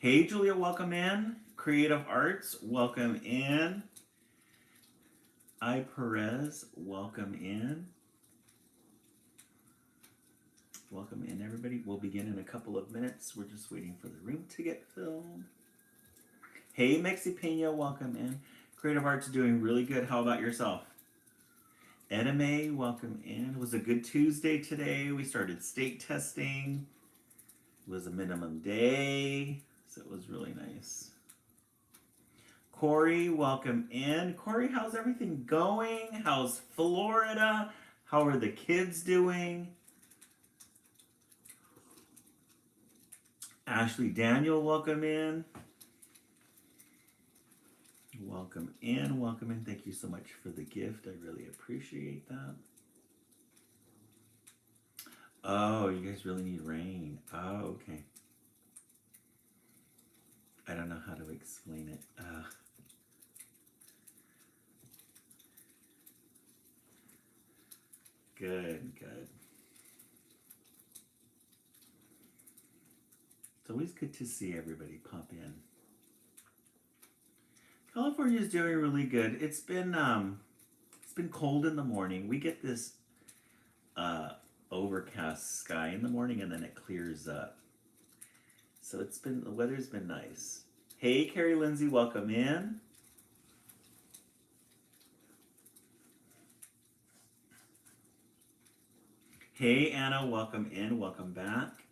Hey, Julia, welcome in. Creative Arts, welcome in. I Perez, welcome in. Welcome in, everybody. We'll begin in a couple of minutes. We're just waiting for the room to get filled. Hey, Mexi Pena, welcome in. Creative Arts doing really good. How about yourself? Edame, welcome in. It was a good Tuesday today. We started state testing. It was a minimum day, so it was really nice. Corey, welcome in. Corey, how's everything going? How's Florida? How are the kids doing? Ashley Daniel, welcome in. Welcome in, welcome in. Thank you so much for the gift. I really appreciate that. Oh, you guys really need rain. Oh, okay. I don't know how to explain it. Good, good. It's always good to see everybody pop in. California is doing really good. It's been cold in the morning. We get this overcast sky in the morning and then it clears up. So the weather's been nice. Hey, Carrie Lindsay, welcome in. Hey, Anna, welcome in. Welcome back.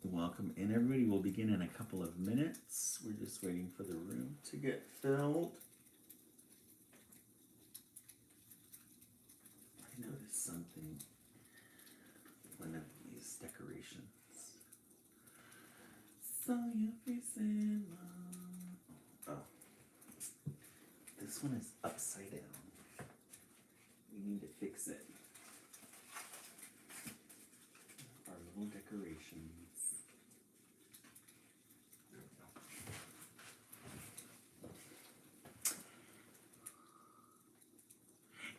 Welcome in, everybody. We'll begin in a couple of minutes. We're just waiting for the room to get filled. I noticed something. One of these decorations. Saw your face in my... Oh. This one is upside down. We need to fix it. Our little decorations.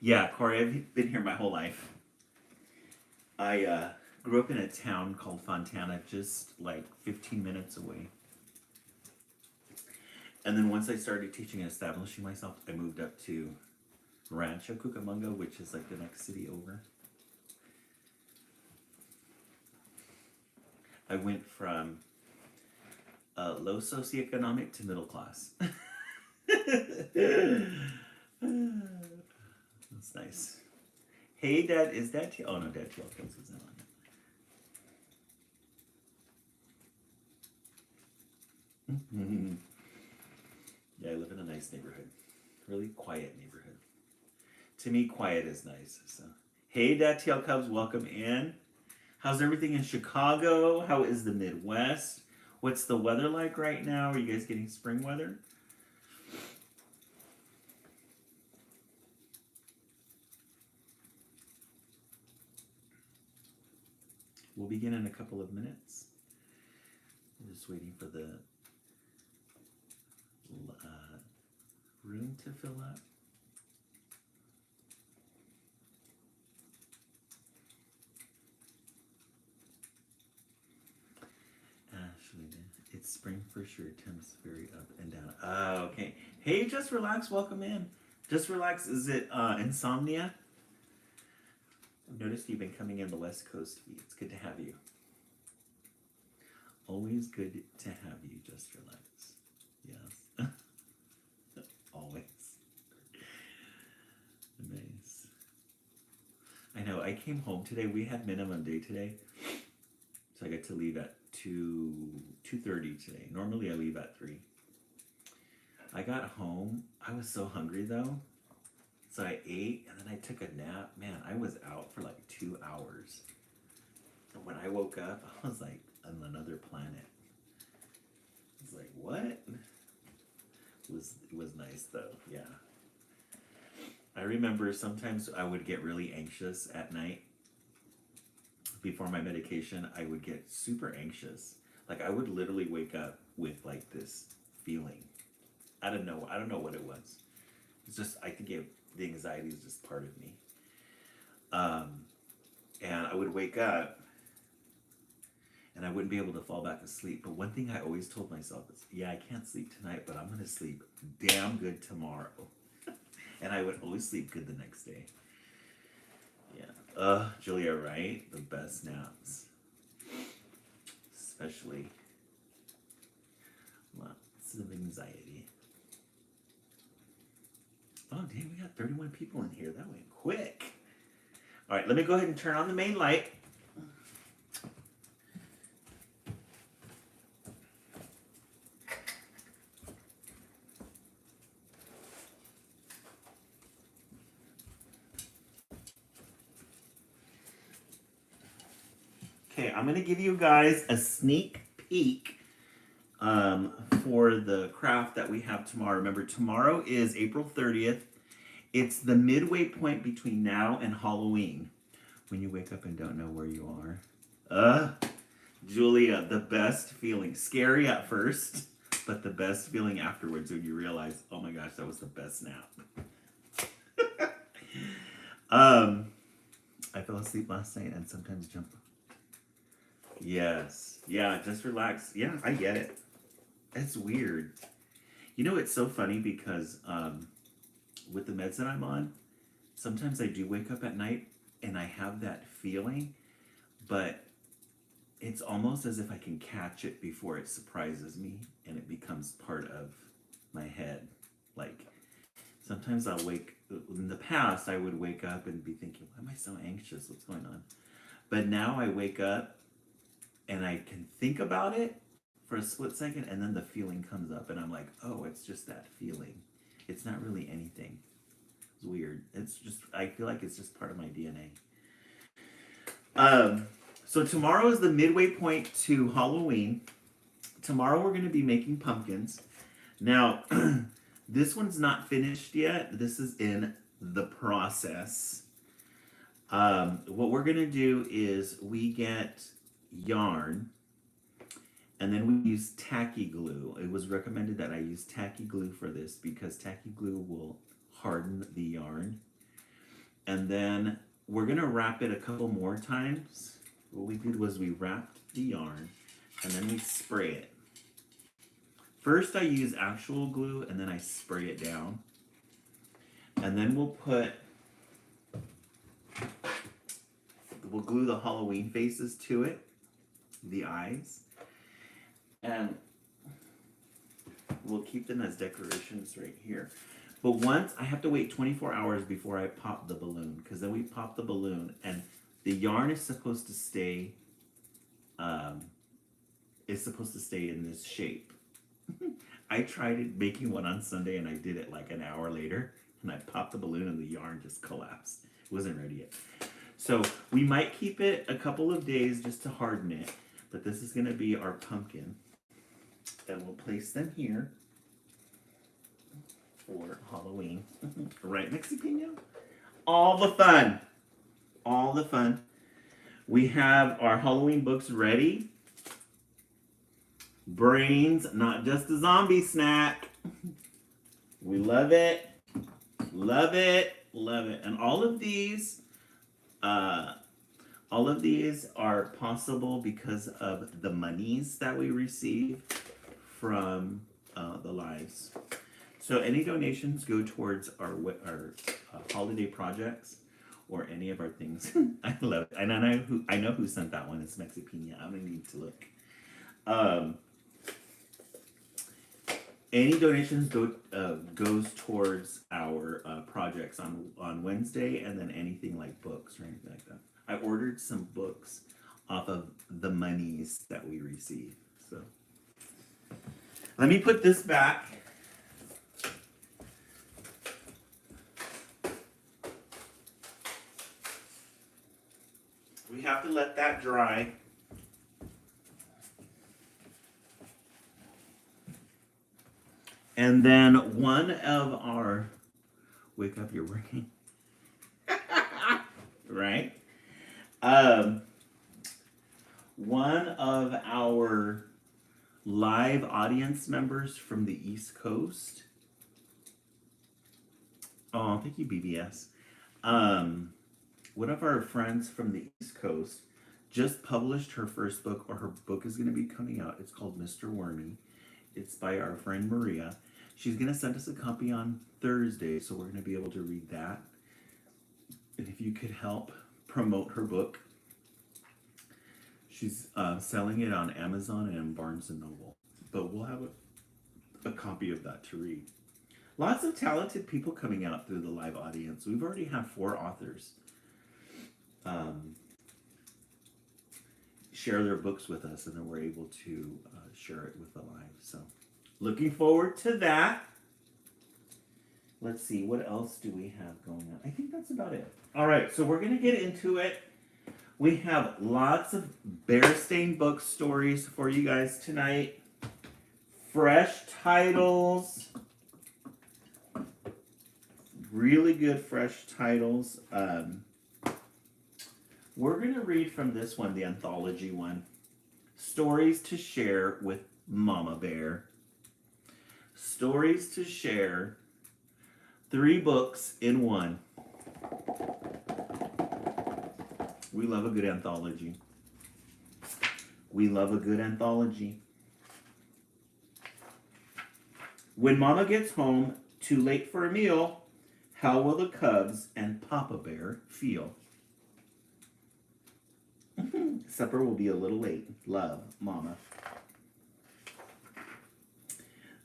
Yeah, Corey, I've been here my whole life. I grew up in a town called Fontana, just like 15 minutes away. And then once I started teaching and establishing myself, I moved up to Rancho Cucamonga, which is like the next city over. I went from low socioeconomic to middle class. That's nice. Hey, Dad, is Dad T? Oh no, Dad T. Is not on it. Yeah, I live in a nice neighborhood, really quiet neighborhood. To me, quiet is nice. So, hey, Dad TL Cubs, welcome in. How's everything in Chicago? How is the Midwest? What's the weather like right now? Are you guys getting spring weather? We'll begin in a couple of minutes. I'm just waiting for the room to fill up. Ashley, it's spring for sure. Temps very up and down. Oh, okay. Hey, Just Relax, welcome in. Just Relax, is it insomnia? I've noticed you've been coming in the West Coast feed. It's good to have you. Always good to have you, Just Relax. Yes. Always. Nice. I know, I came home today. We had minimum day today. So I got to leave at 2:30 today. Normally I leave at 3. I got home. I was so hungry though. So I ate and then I took a nap. Man, I was out for like 2 hours. And when I woke up, I was like on another planet. I was like, what? It was nice though, yeah. I remember sometimes I would get really anxious at night. Before my medication, I would get super anxious. Like I would literally wake up with like this feeling. I don't know what it was. It's just I think the anxiety is just part of me. And I would wake up and I wouldn't be able to fall back asleep. But one thing I always told myself is, yeah, I can't sleep tonight, but I'm gonna sleep damn good tomorrow. And I would always sleep good the next day. Yeah. Julia, right? The best naps. Especially lots of anxiety. Oh, dang, we got 31 people in here. That went quick. All right, let me go ahead and turn on the main light. Okay, I'm going to give you guys a sneak peek for the craft that we have tomorrow. Remember, tomorrow is April 30th. It's the midway point between now and Halloween. When you wake up and don't know where you are. Julia, the best feeling. Scary at first, but the best feeling afterwards when you realize, oh my gosh, that was the best nap. I fell asleep last night and sometimes jump. Yes. Yeah, just relax. Yeah, I get it. It's weird. You know, it's so funny because with the meds that I'm on, sometimes I do wake up at night and I have that feeling, but it's almost as if I can catch it before it surprises me and it becomes part of my head. Like, sometimes I'll in the past, I would wake up and be thinking, why am I so anxious? What's going on? But now I wake up and I can think about it for a split second, and then the feeling comes up, and I'm like, oh, it's just that feeling. It's not really anything. It's weird. It's just, I feel like it's just part of my DNA. So tomorrow is the midway point to Halloween. Tomorrow we're going to be making pumpkins. Now, this one's not finished yet. This is in the process. What we're going to do is we get yarn, and then we use tacky glue. It was recommended that I use tacky glue for this because tacky glue will harden the yarn. And then we're gonna wrap it a couple more times. What we did was we wrapped the yarn and then we spray it. First I use actual glue and then I spray it down. And then we'll glue the Halloween faces to it, the eyes. And we'll keep them as decorations right here. But once, I have to wait 24 hours before I pop the balloon, because then we pop the balloon and the yarn is supposed to stay in this shape. I tried making one on Sunday and I did it like an hour later and I popped the balloon and the yarn just collapsed. It wasn't ready yet. So we might keep it a couple of days just to harden it, but this is going to be our pumpkin. And we'll place them here for Halloween. Right, Mexi Pino? All the fun. All the fun. We have our Halloween books ready. Brains, not just a zombie snack. We love it. Love it. Love it. And all of these are possible because of the monies that we receive from the lives. So any donations go towards our holiday projects or any of our things. I love it. And I know who sent that one. It's Mexipina. I'm gonna need to look. Any donations goes towards our projects on Wednesday, and then anything like books or anything like that. I ordered some books off of the monies that we receive. So let me put this back. We have to let that dry. And then one of our, wake up, you're working, right? One of our live audience members from the East Coast. Oh, thank you, BBS. One of our friends from the East Coast just published her first book, or her book is going to be coming out. It's called Mr. Wormy. It's by our friend Maria. She's going to send us a copy on Thursday, so we're going to be able to read that. And if you could help promote her book, she's selling it on Amazon and Barnes and Noble. But we'll have a copy of that to read. Lots of talented people coming out through the live audience. We've already had 4 authors share their books with us, and then we're able to share it with the live. So looking forward to that. Let's see, what else do we have going on? I think that's about it. All right, so we're going to get into it. We have lots of Bearstein book stories for you guys tonight. Fresh titles. Really good fresh titles. We're going to read from this one, the anthology one. Stories to Share with Mama Bear. Stories to Share. 3 books in one. We love a good anthology. We love a good anthology. When Mama gets home, too late for a meal, how will the cubs and Papa Bear feel? Supper will be a little late. Love, Mama.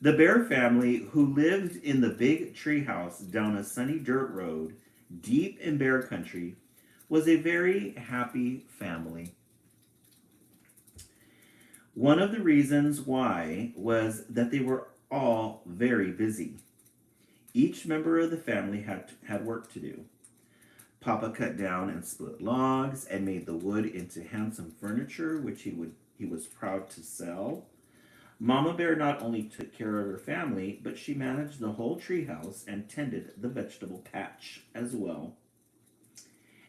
The Bear family, who lived in the big treehouse down a sunny dirt road deep in bear country, was a very happy family. One of the reasons why was that they were all very busy. Each member of the family had work to do. Papa cut down and split logs and made the wood into handsome furniture, which he was proud to sell. Mama Bear not only took care of her family, but she managed the whole treehouse and tended the vegetable patch as well.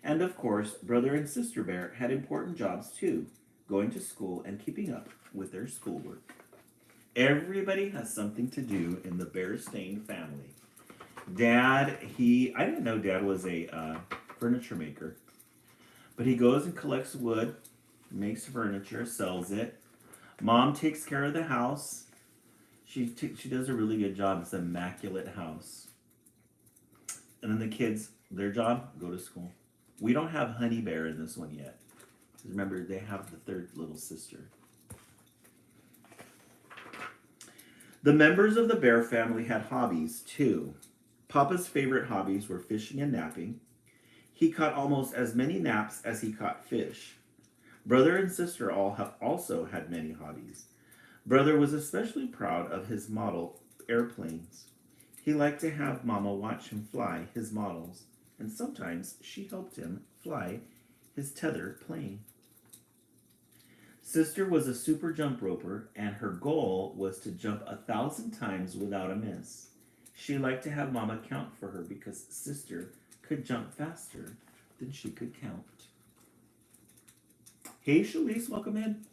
And of course, Brother and Sister Bear had important jobs too, going to school and keeping up with their schoolwork. Everybody has something to do in the Bearstein family. Dad, I didn't know Dad was a furniture maker, but he goes and collects wood, makes furniture, sells it. Mom takes care of the house. She does a really good job. It's an immaculate house. And then the kids, their job, go to school. We don't have Honey Bear in this one yet. Remember, they have the 3rd little sister. The members of the Bear family had hobbies too. Papa's favorite hobbies were fishing and napping. He caught almost as many naps as he caught fish. Brother and sister also had many hobbies. Brother was especially proud of his model airplanes. He liked to have Mama watch him fly his models, and sometimes she helped him fly his tether plane. Sister was a super jump roper, and her goal was to jump 1,000 times without a miss. She liked to have Mama count for her because Sister could jump faster than she could count. Hey, Shalise, welcome in.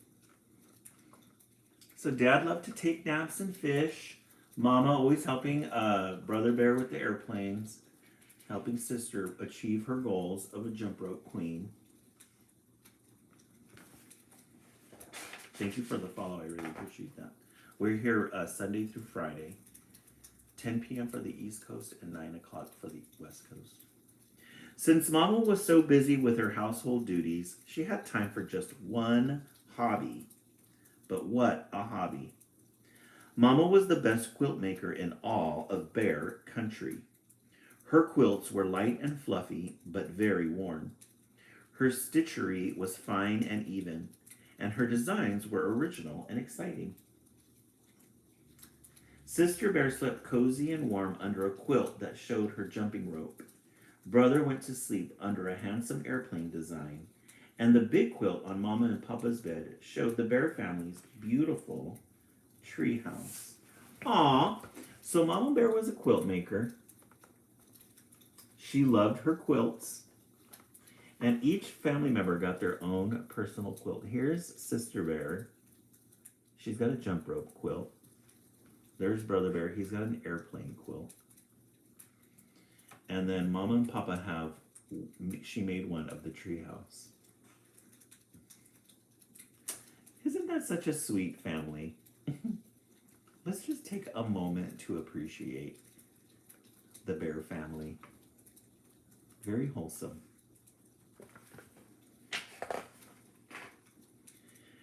So Dad loved to take naps and fish. Mama always helping Brother Bear with the airplanes. Helping Sister achieve her goals of a jump rope queen. Thank you for the follow. I really appreciate that. We're here Sunday through Friday. 10 p.m. for the East Coast and 9 o'clock for the West Coast. Since Mama was so busy with her household duties, she had time for just one hobby. But what a hobby. Mama was the best quilt maker in all of Bear Country. Her quilts were light and fluffy, but very worn. Her stitchery was fine and even, and her designs were original and exciting. Sister Bear slept cozy and warm under a quilt that showed her jumping rope. Brother went to sleep under a handsome airplane design, and the big quilt on Mama and Papa's bed showed the Bear family's beautiful tree house. Aww! So Mama Bear was a quilt maker. She loved her quilts, and each family member got their own personal quilt. Here's Sister Bear. She's got a jump rope quilt. There's Brother Bear. He's got an airplane quilt. And then Mama and Papa she made one of the treehouse. that such a sweet family? Let's just take a moment to appreciate the bear family. Very wholesome.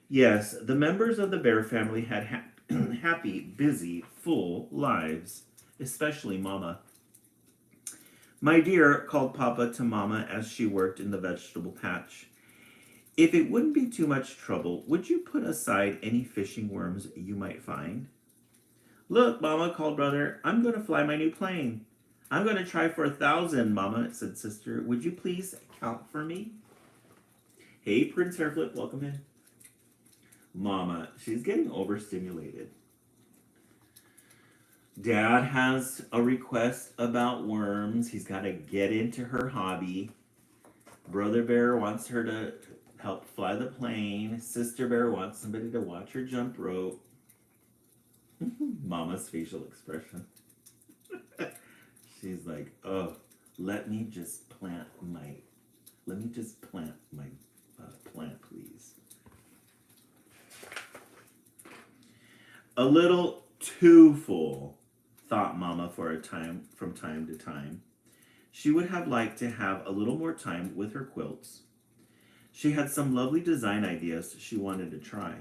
Yes, the members of the bear family had happy, busy, full lives, especially Mama. My dear, called Papa to Mama as she worked in the vegetable patch, if it wouldn't be too much trouble, would you put aside any fishing worms you might find? Look, Mama, called Brother, I'm going to fly my new plane. I'm going to try for 1,000, Mama, said Sister. Would you please count for me? Hey, Prince Hairflip, welcome in. Mama, she's getting overstimulated. Dad has a request about worms. He's got to get into her hobby. Brother Bear wants her to help fly the plane. Sister Bear wants somebody to watch her jump rope. Mama's facial expression. She's like, oh, let me just plant my plant, please. A little too full, thought Mama from time to time. She would have liked to have a little more time with her quilts. She had some lovely design ideas she wanted to try.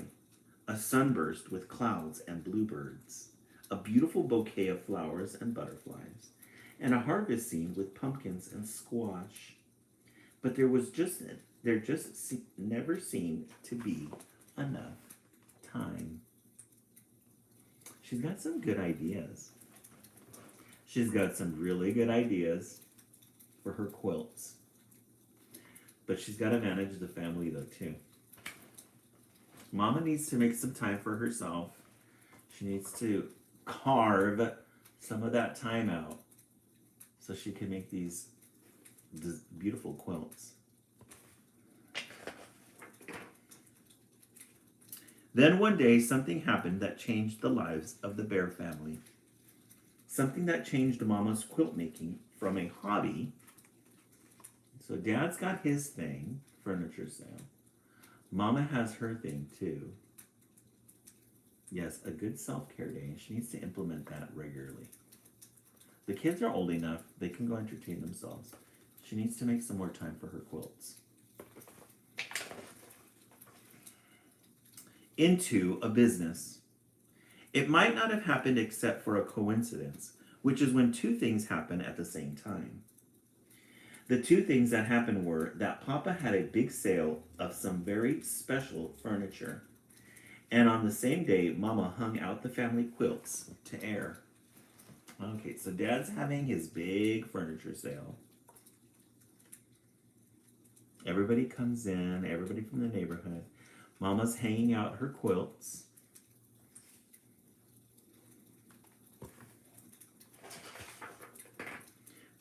A sunburst with clouds and bluebirds, a beautiful bouquet of flowers and butterflies, and a harvest scene with pumpkins and squash. But there just never seemed to be enough time. She's got some good ideas. She's got some really good ideas for her quilts. But she's got to manage the family though too. Mama needs to make some time for herself. She needs to carve some of that time out so she can make these beautiful quilts. Then one day something happened that changed the lives of the Bear family. Something that changed Mama's quilt making from a hobby. So Dad's got his thing, furniture sale. Mama has her thing too. Yes, a good self-care day. She needs to implement that regularly. The kids are old enough, they can go entertain themselves. She needs to make some more time for her quilts. Into a business. It might not have happened except for a coincidence, which is when two things happen at the same time. The two things that happened were that Papa had a big sale of some very special furniture. And on the same day, Mama hung out the family quilts to air. Okay, so Dad's having his big furniture sale. Everybody comes in, everybody from the neighborhood. Mama's hanging out her quilts.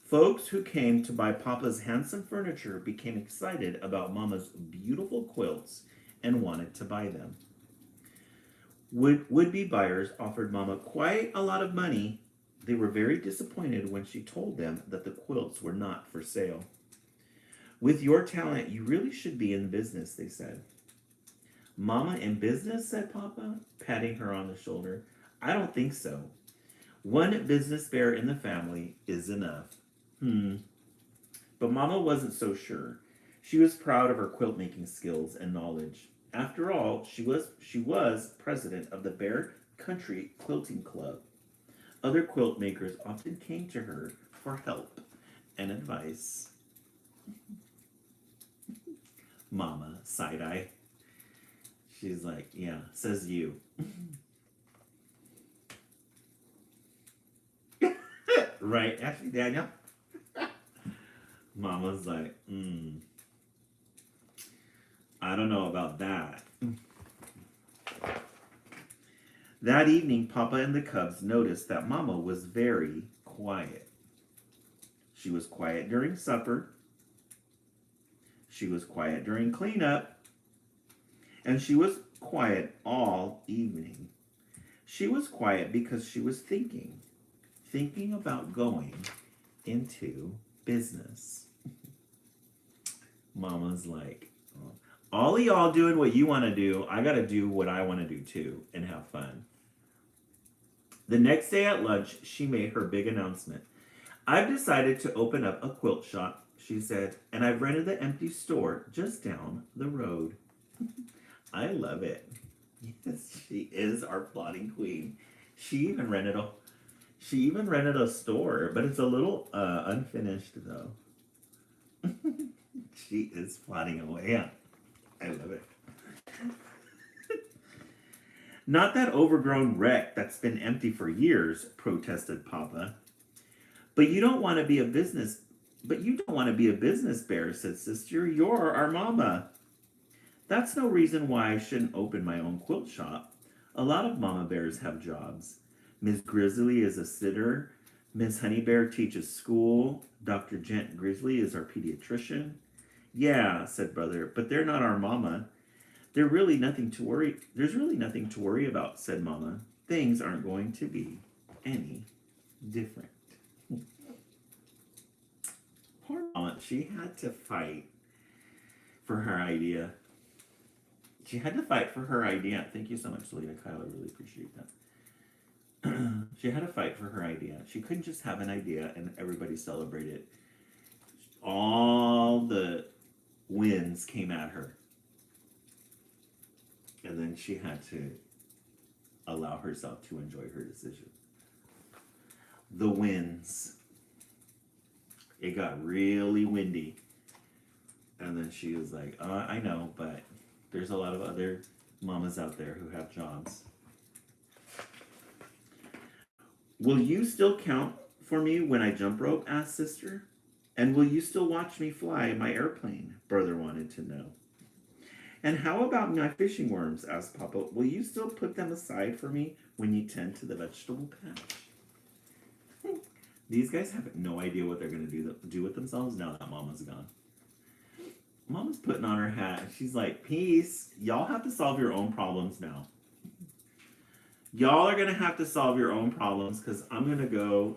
Folks who came to buy Papa's handsome furniture became excited about Mama's beautiful quilts and wanted to buy them. Would-be buyers offered Mama quite a lot of money. They were very disappointed when she told them that the quilts were not for sale. With your talent, you really should be in business, they said. Mama in business, said Papa, patting her on the shoulder. I don't think so. One business bear in the family is enough. But Mama wasn't so sure. She was proud of her quilt making skills and knowledge. After all, she was president of the Bear Country Quilting Club. Other quilt makers often came to her for help and advice. Mama, side-eye. She's like, yeah, says you. Right, Ashley Daniel? Mama's like, I don't know about that. That evening, Papa and the cubs noticed that Mama was very quiet. She was quiet during supper. She was quiet during cleanup. And she was quiet all evening. She was quiet because she was thinking about going into business. Mama's like, All of y'all doing what you want to do, I got to do what I want to do too and have fun. The next day at lunch, she made her big announcement. I've decided to open up a quilt shop, she said, and I've rented the empty store just down the road. I love it. Yes, she is our plotting queen. She even rented a store, but it's a little unfinished though. She is plotting away. Yeah, I love it. Not that overgrown wreck that's been empty for years, protested Papa. But you don't want to be a business but you don't want to be a business bear, said Sister. You're our mama. That's no reason why I shouldn't open my own quilt shop. A lot of mama bears have jobs. Miss Grizzly is a sitter. Miss Honey Bear teaches school. Dr. Gent Grizzly is our pediatrician. Yeah, said Brother, but they're not our mama. There's really nothing to worry about, said Mama. Things aren't going to be any different. Poor Mama, she had to fight for her idea. She had to fight for her idea. Thank you so much, Selena Kyle. I really appreciate that. She had to fight for her idea. She couldn't just have an idea and everybody celebrate it. All the wins came at her. And then she had to allow herself to enjoy her decision. The winds. It got really windy. And then she was like, I know, but there's a lot of other mamas out there who have jobs. Will you still count for me when I jump rope? Asked Sister. And will you still watch me fly my airplane? Brother wanted to know. And how about my fishing worms? Asked Papa. Will you still put them aside for me when you tend to the vegetable patch? These guys have no idea what they're going to do with themselves now that Mama's gone. Mama's putting on her hat. She's like, peace. Y'all have to solve your own problems now. Y'all are going to have to solve your own problems because I'm going to go.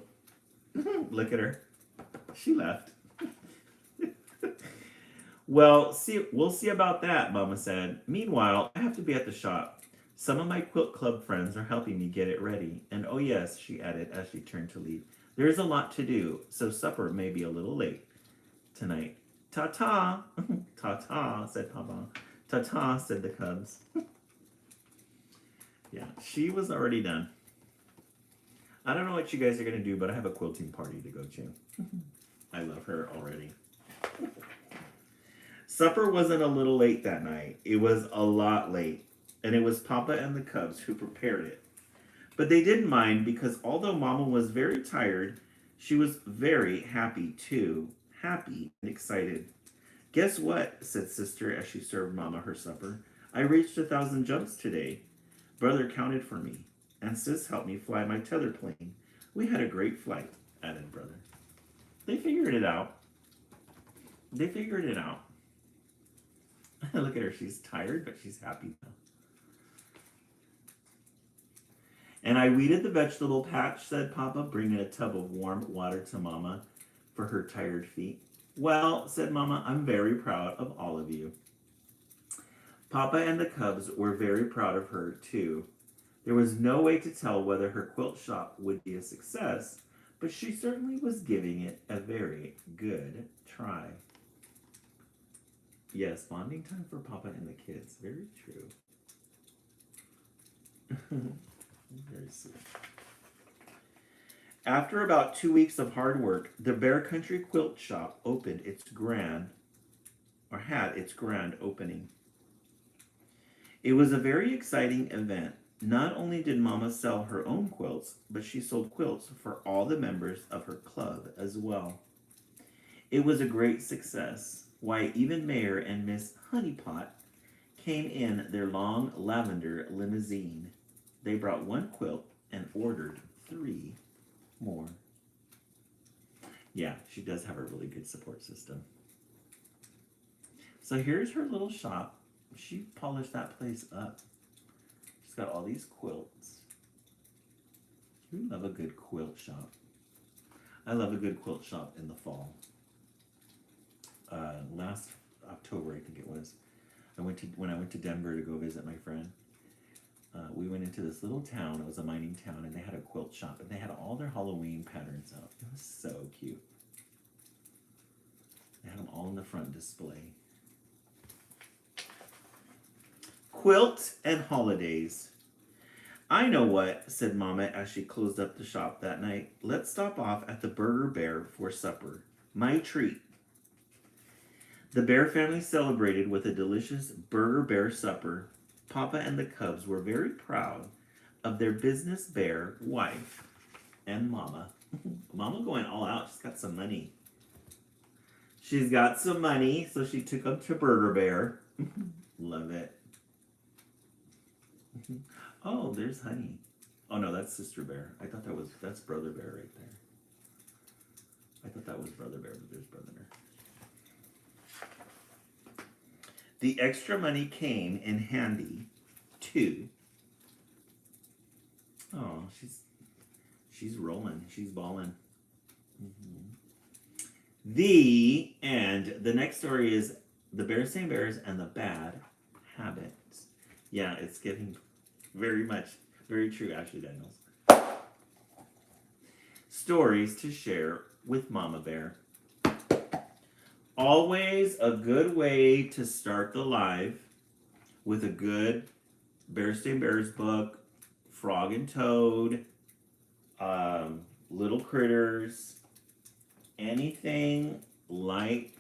Look at her. She left. Well, we'll see about that, Mama said. Meanwhile, I have to be at the shop. Some of my quilt club friends are helping me get it ready. And oh yes, she added as she turned to leave, there is a lot to do, so supper may be a little late tonight. Ta-ta! Ta-ta, said Papa. Ta-ta, said the cubs. Yeah, she was already done. I don't know what you guys are going to do, but I have a quilting party to go to. I love her already. Supper wasn't a little late that night. It was a lot late. And it was Papa and the cubs who prepared it. But they didn't mind because although Mama was very tired, she was very happy too. Happy and excited. Guess what? Said Sister as she served Mama her supper. I reached 1,000 jumps today. Brother counted for me. And Sis helped me fly my tether plane. We had a great flight, added Brother. They figured it out. They figured it out. Look at her. She's tired, but she's happy now. And I weeded the vegetable patch, said Papa, bringing a tub of warm water to Mama for her tired feet. Well, said Mama, I'm very proud of all of you. Papa and the cubs were very proud of her, too. There was no way to tell whether her quilt shop would be a success, but she certainly was giving it a very good try. Yes, bonding time for Papa and the kids. Very true. Very sweet. After about 2 weeks of hard work, the Bear Country Quilt Shop had its grand opening. It was a very exciting event. Not only did Mama sell her own quilts, but she sold quilts for all the members of her club as well. It was a great success. Why, even Mayor and Miss Honeypot came in their long lavender limousine. They brought 1 quilt and ordered 3 more. Yeah, she does have a really good support system. So here's her little shop. She polished that place up. She's got all these quilts. We love a good quilt shop. I love a good quilt shop in the fall. Last October, I think it was, When I went to Denver to go visit my friend. We went into this little town. It was a mining town, and they had a quilt shop, and they had all their Halloween patterns out. It was so cute. They had them all in the front display. Quilt and holidays. I know what, said Mama as she closed up the shop that night. Let's stop off at the Burger Bear for supper. My treat. The Bear family celebrated with a delicious Burger Bear supper. Papa and the Cubs were very proud of their business bear wife and Mama. Mama going all out. She's got some money. She's got some money, so she took them to Burger Bear. Love it. Oh, there's Honey. Oh no, that's Sister Bear. I thought that's Brother Bear right there. I thought that was Brother Bear, but there's Brother Bear. The extra money came in handy too. Oh, she's rolling. She's balling. The end. The next story is The Bears Same Bears and the Bad Habits. Yeah, it's getting very true, Ashley Daniels. Stories to share with Mama Bear. Always a good way to start the live with a good Bears Same Bears book, Frog and Toad, Little Critters, anything light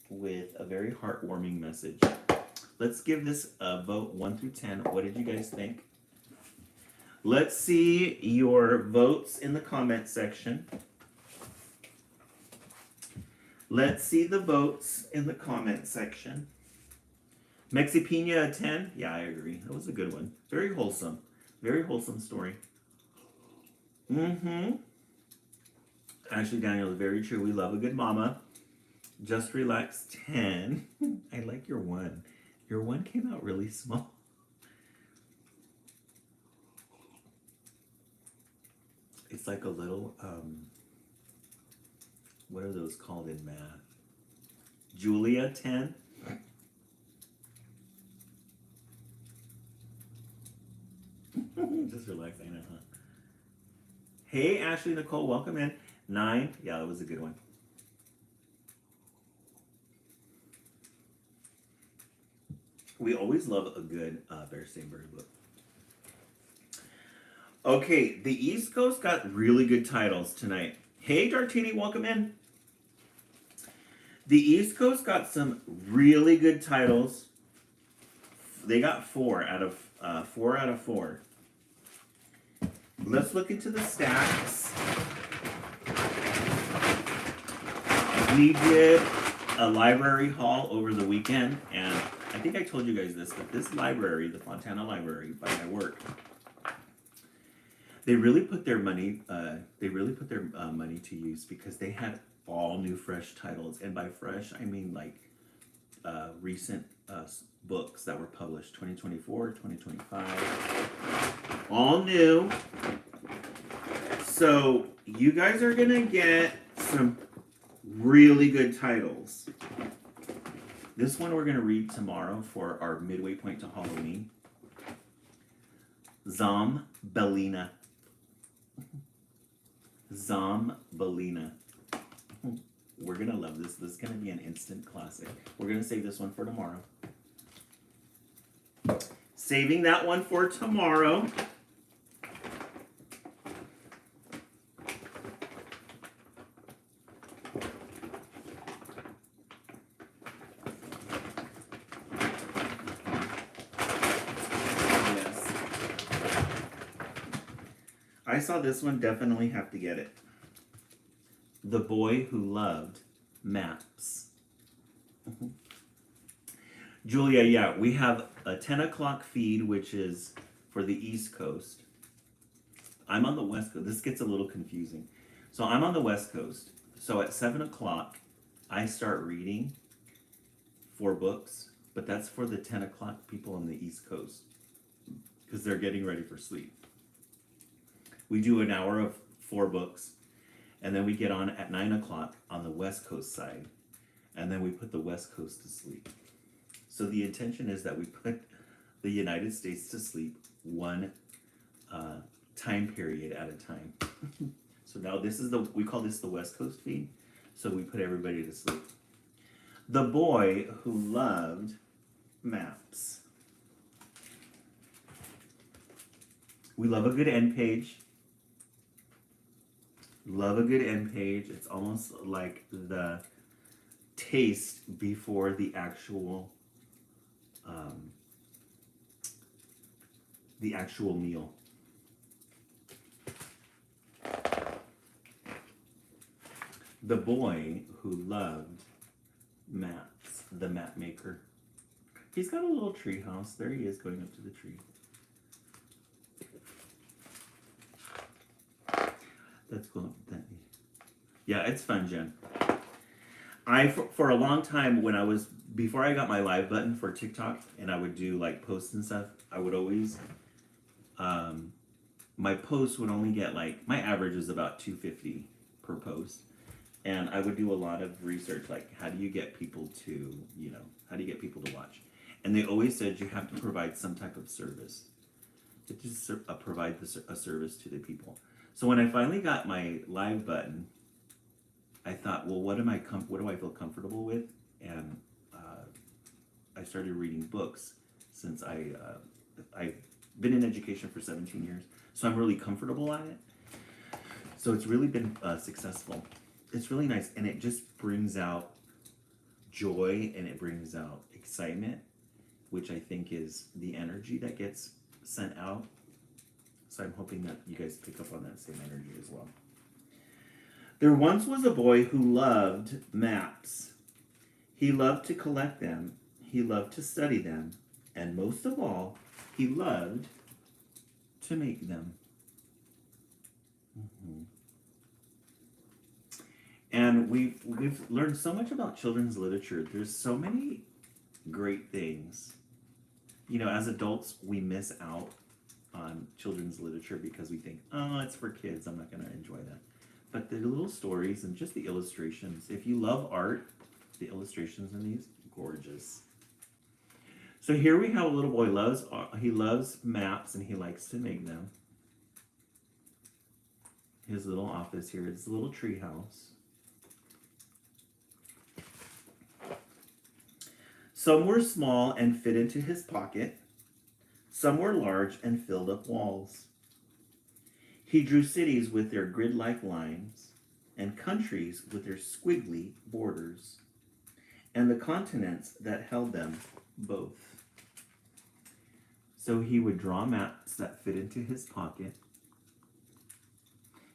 with a very heartwarming message. Let's give this a vote 1 through 10. What did you guys think? Let's see your votes in the comment section. Let's see the votes in the comment section. Mexipina a 10? Yeah, I agree. That was a good one. Very wholesome. Very wholesome story. Ashley Daniel is very true. We love a good mama. Just Relax 10. I like your 1. Your 1 came out really small. It's like a little, what are those called in math? Julia 10. Just Relax, I know, huh? Hey, Ashley Nicole, welcome in. 9. Yeah, that was a good one. We always love a good Bears Same Bears book. Okay, the East Coast got really good titles tonight. Hey, Dartini, welcome in. The East Coast got some really good titles. They got 4 out of 4. Let's look into the stats. We did a library haul over the weekend, and I think I told you guys this, but this library, the Fontana Library by my work, they really put their money money to use because they had all new fresh titles, and by fresh I mean like recent books that were published 2024, 2025, all new. So you guys are gonna get some really good titles. This one we're gonna read tomorrow for our midway point to Halloween. Zombellina. Zombellina. We're gonna love this. This is gonna be an instant classic. We're gonna save this one for tomorrow. Saving that one for tomorrow. Yes. I saw this one, definitely have to get it. The Boy Who Loved Maps. Julia, yeah, we have a 10 o'clock feed, which is for the East Coast. I'm on the West Coast. This gets a little confusing. So I'm on the West Coast. So at 7 o'clock, I start reading 4 books, but that's for the 10 o'clock people on the East Coast because they're getting ready for sleep. We do an hour of 4 books, and then we get on at 9 o'clock on the West Coast side, and then we put the West Coast to sleep. So the intention is that we put the United States to sleep one time period at a time. So now this is we call this the West Coast feed. So we put everybody to sleep. The boy who loved maps. We love a good end page. Love a good end page. It's almost like the taste before the actual meal. The boy who loved maps, the map maker. He's got a little tree house. There he is going up to the tree. That's cool. Yeah, it's fun, Jen. For a long time before I got my live button for TikTok and I would do like posts and stuff, I would always, my posts would only get my average is about 250 per post. And I would do a lot of research, like how do you get people to watch? And they always said you have to provide some type of service. To just provide a service to the people. So when I finally got my live button, I thought, well, what do I feel comfortable with? And I started reading books since I've been in education for 17 years. So I'm really comfortable at it. So it's really been successful. It's really nice, and it just brings out joy and it brings out excitement, which I think is the energy that gets sent out. So I'm hoping that you guys pick up on that same energy as well. There once was a boy who loved maps. He loved to collect them, he loved to study them, and most of all, he loved to make them. Mm-hmm. And we've learned so much about children's literature. There's so many great things. You know, as adults, we miss out on children's literature because we think, oh, it's for kids, I'm not going to enjoy that. But the little stories and just the illustrations, if you love art, the illustrations in these, gorgeous. So here we have a little boy, he loves maps and he likes to make them. His little office here, his little tree house. Some were small and fit into his pocket. Some were large and filled up walls. He drew cities with their grid-like lines, and countries with their squiggly borders, and the continents that held them both. So he would draw maps that fit into his pocket.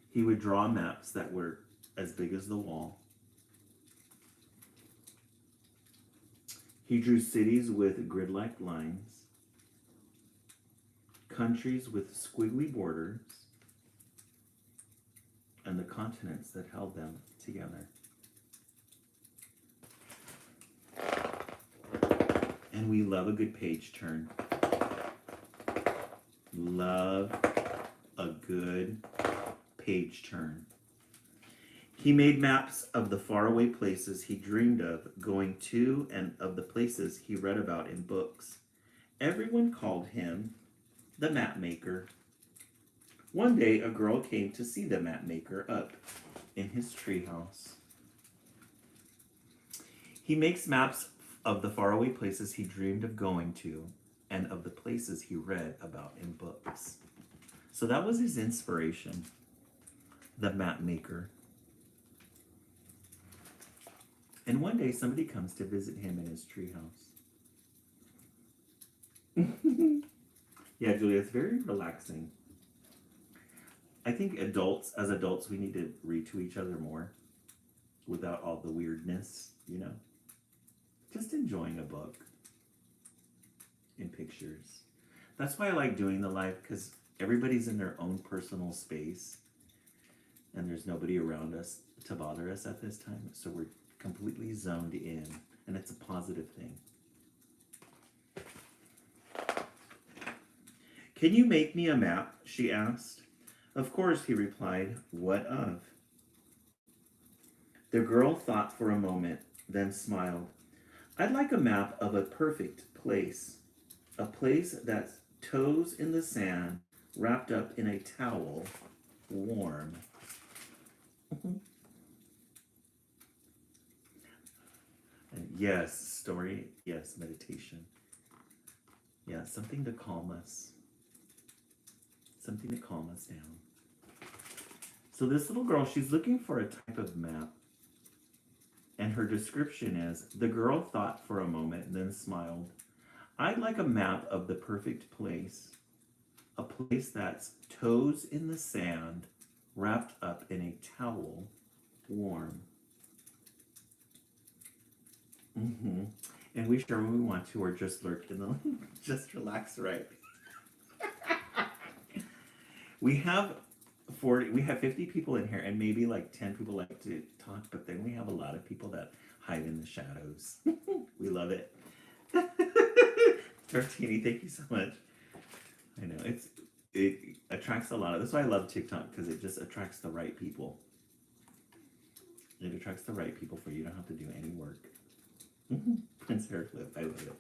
He would draw maps that were as big as the wall. He drew cities with grid-like lines, countries with squiggly borders, and the continents that held them together. And we love a good page turn. Love a good page turn. He made maps of the faraway places he dreamed of going to and of the places he read about in books. Everyone called him the map maker. One day, a girl came to see the map maker up in his treehouse. He makes maps of the faraway places he dreamed of going to and of the places he read about in books. So that was his inspiration, the map maker. And one day somebody comes to visit him in his treehouse. Yeah, Julia, it's very relaxing. I think as adults, we need to read to each other more without all the weirdness, you know? Just enjoying a book in pictures. That's why I like doing the live, because everybody's in their own personal space and there's nobody around us to bother us at this time. So we're completely zoned in, and it's a positive thing. Can you make me a map? She asked. Of course, he replied. What of? The girl thought for a moment, then smiled. I'd like a map of a perfect place. A place that's toes in the sand, wrapped up in a towel, warm. And yes, story. Yes, meditation. Yeah, something to calm us. Something to calm us down. So this little girl, she's looking for a type of map. And her description is, the girl thought for a moment and then smiled. I'd like a map of the perfect place. A place that's toes in the sand, wrapped up in a towel, warm. And we share when we want to, or just lurk in the, just relax, right? We have 50 people in here, and maybe like 10 people like to talk, but then we have a lot of people that hide in the shadows. We love it. Tortini, thank you so much. I know it attracts a lot of. That's why I love TikTok, because it just attracts the right people. It attracts the right people for you. You don't have to do any work. Prince Hairclip, I love it.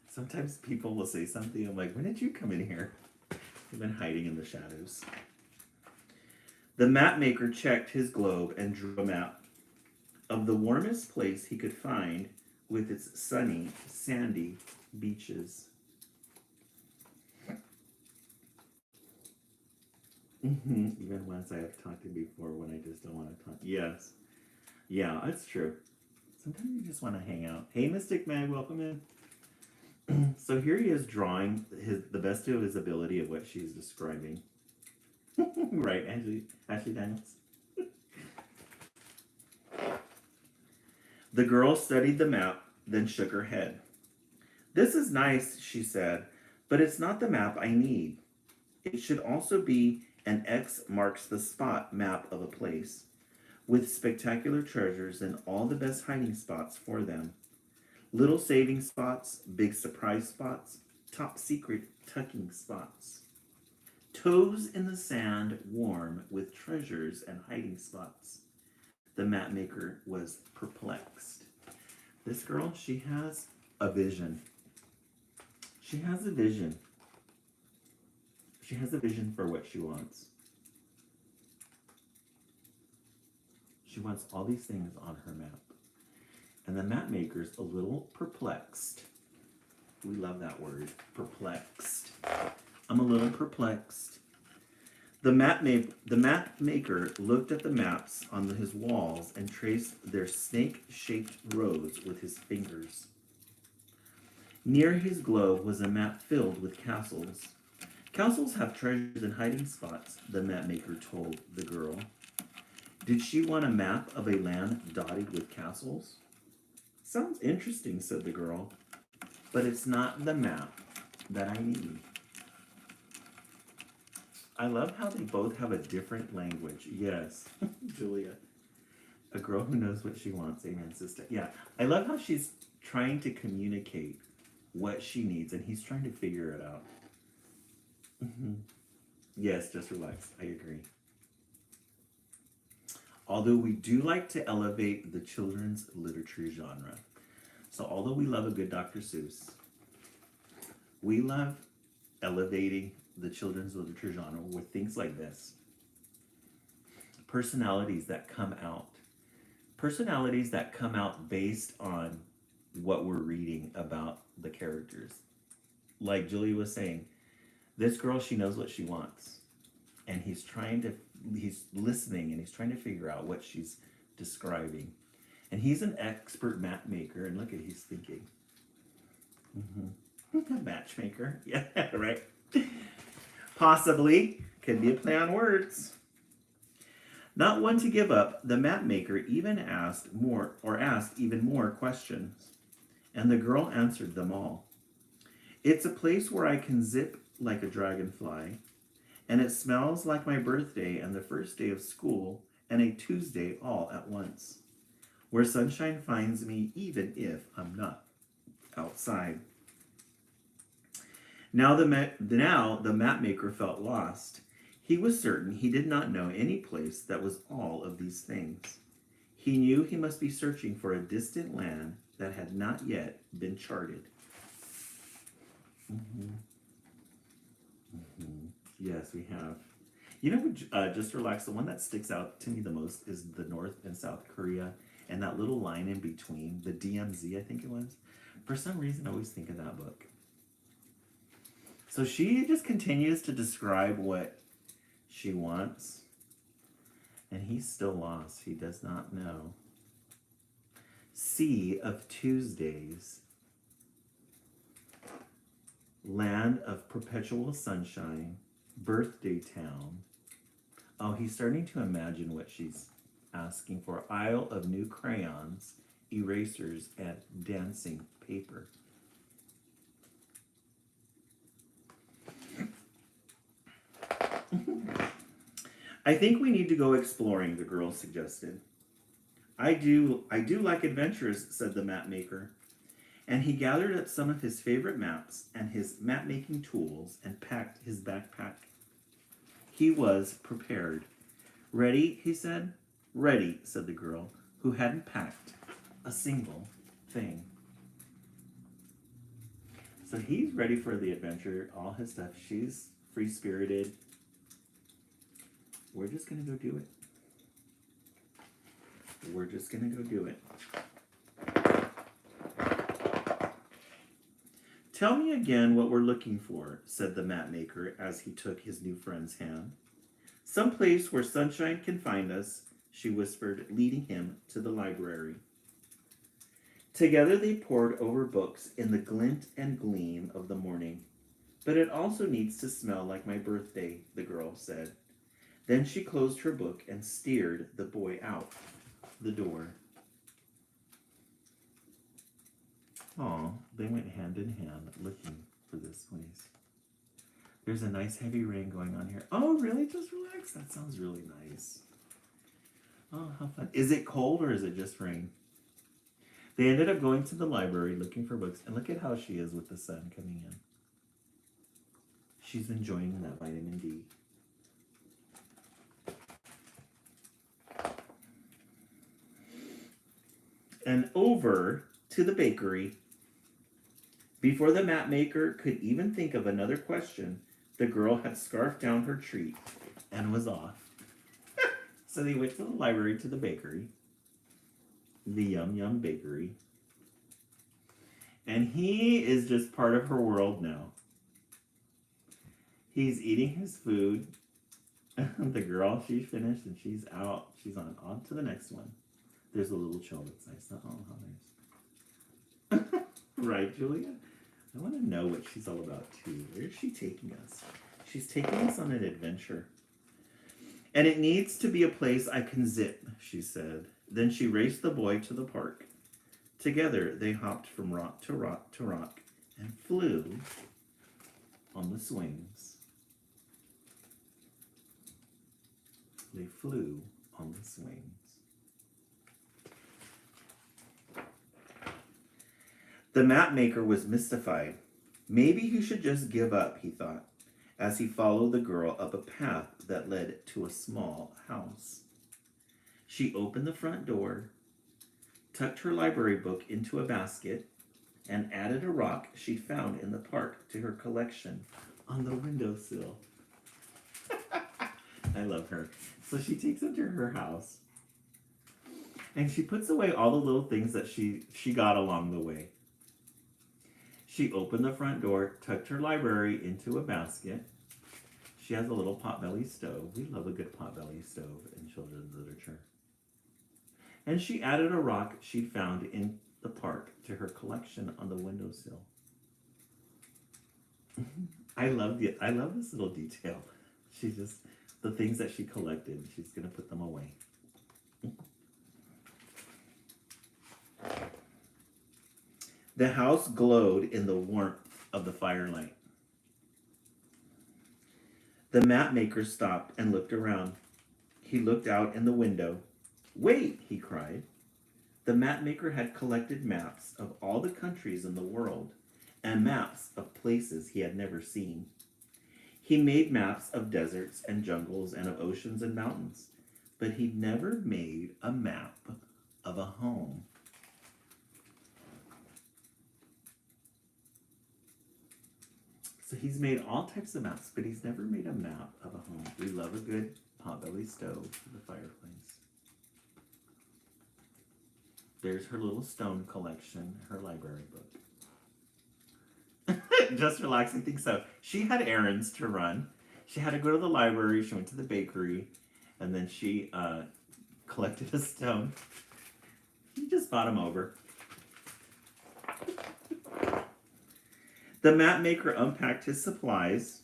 Sometimes people will say something. I'm like, when did you come in here? I've been hiding in the shadows. The map maker checked his globe and drew a map of the warmest place he could find with its sunny, sandy beaches. Even once I have talked to before when I just don't want to talk. Yes. Yeah, that's true. Sometimes you just want to hang out. Hey, Mystic Mag, welcome in. So here he is drawing the best of his ability of what she's describing. Right, Ashley Daniels. The girl studied the map, then shook her head. This is nice, she said, but it's not the map I need. It should also be an X marks the spot map of a place, with spectacular treasures and all the best hiding spots for them. Little saving spots, big surprise spots, top secret tucking spots. Toes in the sand, warm with treasures and hiding spots. The map maker was perplexed. This girl, she has a vision. She has a vision. She has a vision for what she wants. She wants all these things on her map. And the map maker's a little perplexed. We love that word, perplexed. I'm a little perplexed. The map maker looked at the maps on his walls and traced their snake-shaped roads with his fingers. Near his globe was a map filled with castles. Castles have treasures and hiding spots, the map maker told the girl. Did she want a map of a land dotted with castles? Sounds interesting, said the girl, but it's not the map that I need. I love how they both have a different language. Yes, Julia. A girl who knows what she wants. Amen, sister. Yeah, I love how she's trying to communicate what she needs, and he's trying to figure it out. Yes, just relax. I agree. Although we do like to elevate the children's literature genre. So although we love a good Dr. Seuss, we love elevating the children's literature genre with things like this. Personalities that come out. Personalities that come out based on what we're reading about the characters. Like Julia was saying, this girl, she knows what she wants. And he's listening and he's trying to figure out what she's describing. And he's an expert map maker, and look at he's thinking. Matchmaker. Yeah, right. Possibly. Could be a play on words. Not one to give up, the map maker even asked even more questions. And the girl answered them all. It's a place where I can zip like a dragonfly, and it smells like my birthday and the first day of school and a Tuesday all at once, where sunshine finds me even if I'm not outside. Now the map maker felt lost. He was certain he did not know any place that was all of these things. He knew he must be searching for a distant land that had not yet been charted. Mm-hmm. Mm-hmm. Yes, we have. You know what, just relax. The one that sticks out to me the most is the North and South Korea and that little line in between, the DMZ, I think it was. For some reason, I always think of that book. So she just continues to describe what she wants, and he's still lost. He does not know. Sea of Tuesdays, land of perpetual sunshine, birthday town. Oh, he's starting to imagine what she's asking for. Isle of new crayons, erasers, and dancing paper. I think we need to go exploring, the girl suggested. I do like adventures, said the map maker. And he gathered up some of his favorite maps and his map making tools and packed his backpack. He was prepared. Ready, he said. Ready, said the girl, who hadn't packed a single thing. So he's ready for the adventure, all his stuff. She's free spirited. We're just gonna go do it. We're just gonna go do it. Tell me again what we're looking for, said the map maker as he took his new friend's hand. Some place where sunshine can find us, she whispered, leading him to the library. Together they pored over books in the glint and gleam of the morning. But it also needs to smell like my birthday, the girl said. Then she closed her book and steered the boy out the door. Oh, they went hand in hand looking for this place. There's a nice heavy rain going on here. Oh, really? Just relax. That sounds really nice. Oh, how fun. Is it cold or is it just rain? They ended up going to the library looking for books. And look at how she is with the sun coming in. She's enjoying that vitamin D. And over to the bakery. Before the map maker could even think of another question, the girl had scarfed down her treat and was off. So they went to the library to the bakery, the Yum Yum Bakery. And he is just part of her world now. He's eating his food. The girl, she finished and she's out. She's on to the next one. There's a little chill that's nice. Oh, how nice. Right, Julia? I want to know what she's all about, too. Where is she taking us? She's taking us on an adventure. And it needs to be a place I can zip, she said. Then she raced the boy to the park. Together, they hopped from rock to rock to rock and flew on the swings. They flew on the swings. The map maker was mystified. Maybe he should just give up, he thought, as he followed the girl up a path that led to a small house. She opened the front door, tucked her library book into a basket, and added a rock she'd found in the park to her collection on the windowsill. I love her. So she takes him to her house, and she puts away all the little things that she got along the way. She opened the front door, tucked her library into a basket. She has a little potbelly stove. We love a good potbelly stove in children's literature. And she added a rock she'd found in the park to her collection on the windowsill. I love this little detail. She just, the things that she collected, she's going to put them away. The house glowed in the warmth of the firelight. The map maker stopped and looked around. He looked out in the window. Wait, he cried. The map maker had collected maps of all the countries in the world and maps of places he had never seen. He made maps of deserts and jungles and of oceans and mountains, but he'd never made a map of a home. So he's made all types of maps, but he's never made a map of a home. We love a good potbelly stove for the fireplace. There's her little stone collection, her library book. Just relaxing things. So she had errands to run. She had to go to the library. She went to the bakery, and then she collected a stone. He just bought him over. The map maker unpacked his supplies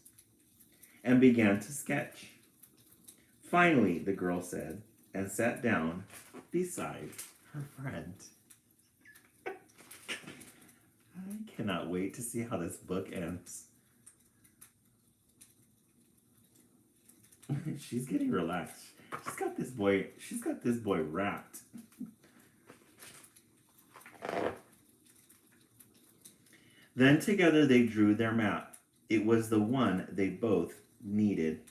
and began to sketch. Finally, the girl said, and sat down beside her friend. I cannot wait to see how this book ends. She's getting relaxed. She's got this boy wrapped. Then together they drew their map. It was the one they both needed.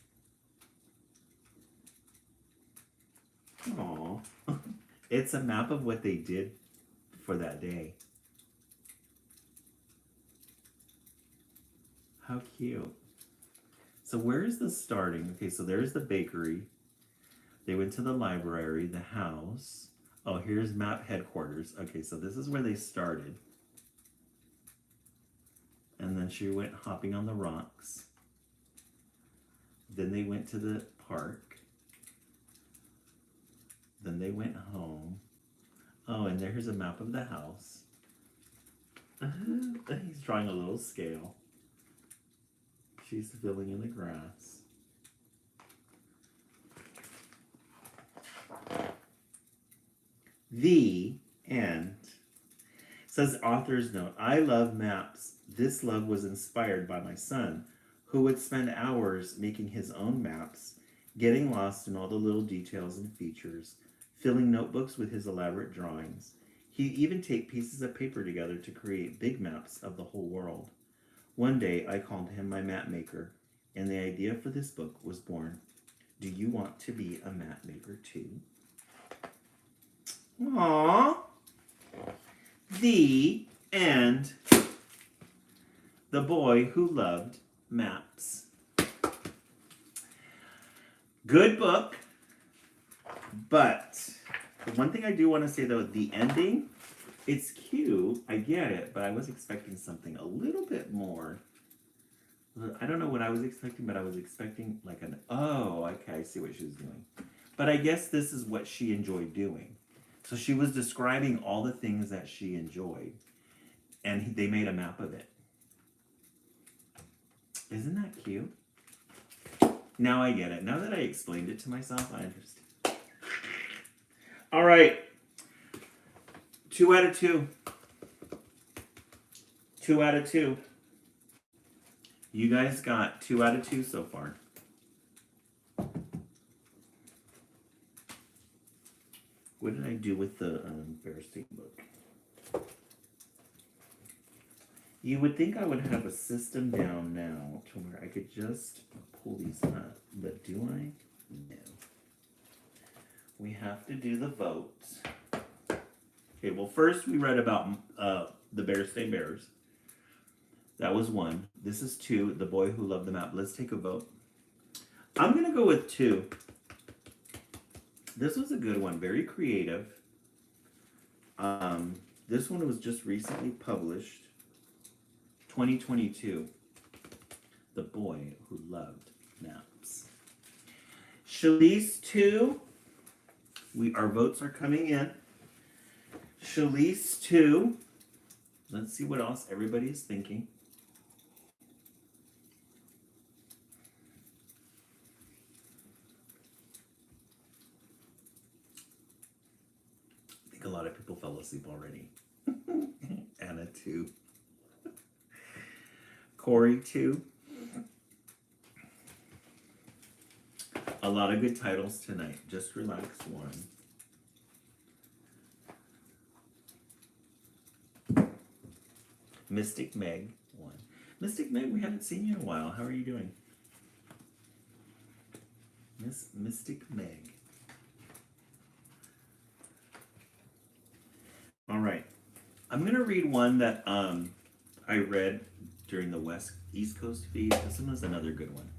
Aww. It's a map of what they did for that day. How cute. So where is this starting? Okay, so there's the bakery. They went to the library, the house. Oh, here's map headquarters. Okay, so this is where they started. And then she went hopping on the rocks. Then they went to the park. Then they went home. Oh, and there's a map of the house. He's drawing a little scale. She's filling in the grass. The end. Says author's note, I love maps. This love was inspired by my son, who would spend hours making his own maps, getting lost in all the little details and features, filling notebooks with his elaborate drawings. He'd even take pieces of paper together to create big maps of the whole world. One day I called him my map maker, and the idea for this book was born. Do you want to be a map maker too? Aww. The end. The boy who loved maps. Good book, but the one thing I do want to say though, the ending, it's cute, I get it, but I was expecting something a little bit more. I don't know what I was expecting, but I was expecting like oh, okay, I see what she was doing. But I guess this is what she enjoyed doing. So she was describing all the things that she enjoyed, and they made a map of it. Isn't that cute? Now I get it. Now that I explained it to myself, I understand. All right. 2 out of 2. 2 out of 2. You guys got 2 out of 2 so far. What did I do with the Bearstein book? You would think I would have a system down now to where I could just pull these up, but do I? No. We have to do the votes. Okay, well first we read about the Bearstein Bears. That was 1. This is 2, The Boy Who Loved the Map. Let's take a vote. I'm going to go with 2. This was a good one, very creative. This one was just recently published, 2022. The Boy Who Loved Maps. Shalise 2. Our votes are coming in. Shalise 2. Let's see what else everybody is thinking. A lot of people fell asleep already. Anna 2. Corey 2. A lot of good titles tonight. Just Relax 1. Mystic Meg 1. Mystic Meg, we haven't seen you in a while. How are you doing? Mystic Meg. All right. I'm going to read one that I read during the East Coast feed. This one is another good one.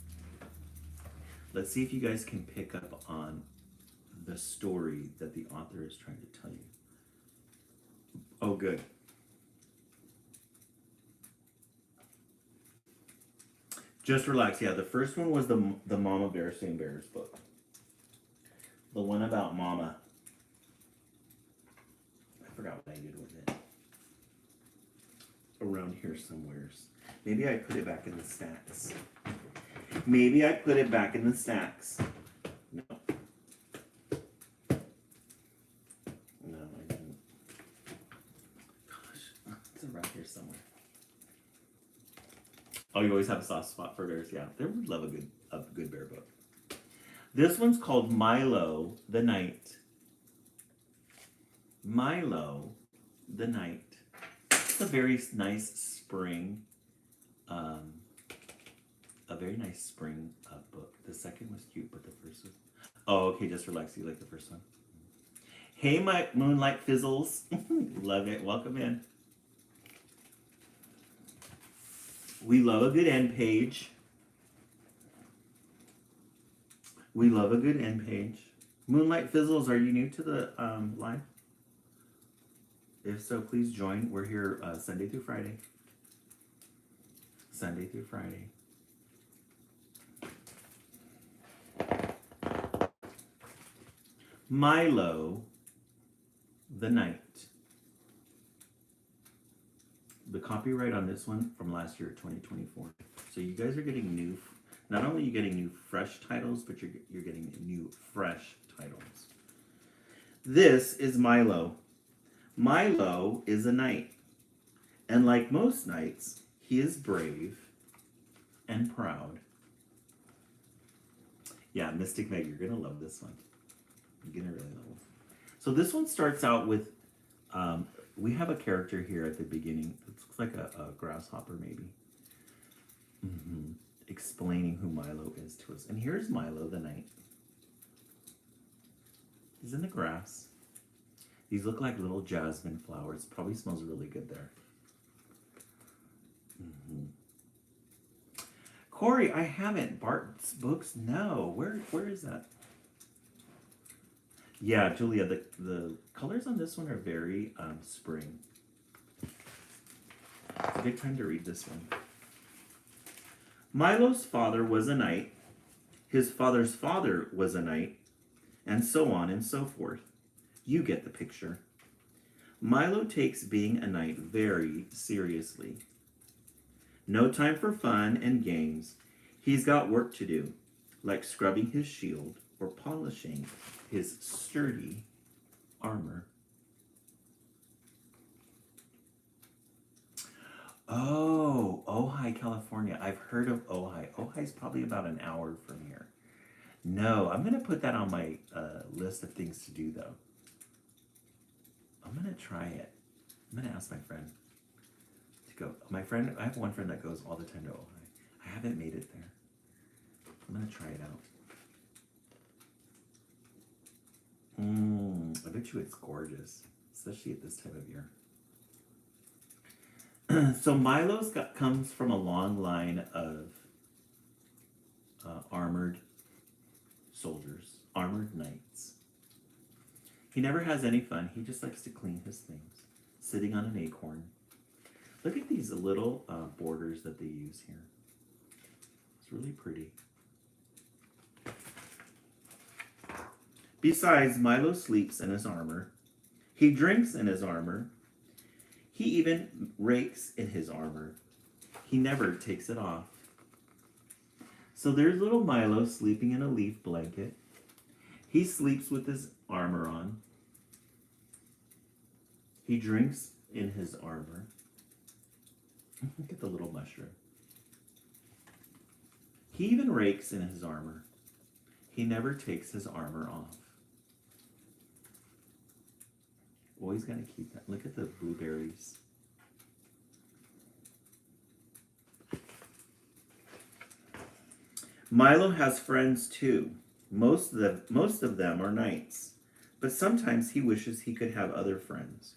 Let's see if you guys can pick up on the story that the author is trying to tell you. Oh, good. Just relax. Yeah, the first one was the Mama Bear Sing Bears book. The one about Mama. I forgot what I did with it. Around here somewheres. Maybe I put it back in the stacks. Maybe I put it back in the stacks. No. No, I didn't. Gosh, it's around here somewhere. Oh, you always have a soft spot for bears. Yeah, they would love a good bear book. This one's called Milo the Night. Milo the Night. It's a very nice spring, book. The second was cute, but the first was. Oh, okay, just relax. You like the first one. Hey, my Moonlight Fizzles. Love it. Welcome in. We love a good end page. We love a good end page. Moonlight Fizzles, are you new to the line? If so, please join. We're here Sunday through Friday. Sunday through Friday. Milo the Night. The copyright on this one from last year, 2024. So you guys are getting new, not only are you getting new fresh titles, but you're getting new fresh titles. This is Milo. Milo is a knight. And like most knights, he is brave and proud. Yeah, Mystic Meg, you're going to love this one. You're going to really love it. So this one starts out with, we have a character here at the beginning. It looks like a grasshopper, maybe. Explaining who Milo is to us. And here's Milo the Knight. He's in the grass. These look like little jasmine flowers. Probably smells really good there. Corey, I haven't. Bart's Books? No. Where is that? Yeah, Julia, the colors on this one are very spring. It's a good time to read this one. Milo's father was a knight. His father's father was a knight. And so on and so forth. You get the picture. Milo takes being a knight very seriously. No time for fun and games. He's got work to do, like scrubbing his shield or polishing his sturdy armor. Oh, Ojai, California. I've heard of Ojai. Ojai's probably about an hour from here. No, I'm going to put that on my list of things to do, though. I'm going to try it. I'm going to ask my friend to go. I have one friend that goes all the time to Ojai. I haven't made it there. I'm going to try it out. I bet you it's gorgeous, especially at this time of year. So Milo's comes from a long line of armored soldiers, armored knights. He never has any fun. He just likes to clean his things, sitting on an acorn. Look at these little borders that they use here. It's really pretty. Besides, Milo sleeps in his armor. He drinks in his armor. He even rakes in his armor. He never takes it off. So there's little Milo sleeping in a leaf blanket. He sleeps with his armor on. He drinks in his armor. Look at the little mushroom. He even rakes in his armor. He never takes his armor off. Always got to keep that. Look at the blueberries. Milo has friends too. Most of them are knights, but sometimes he wishes he could have other friends,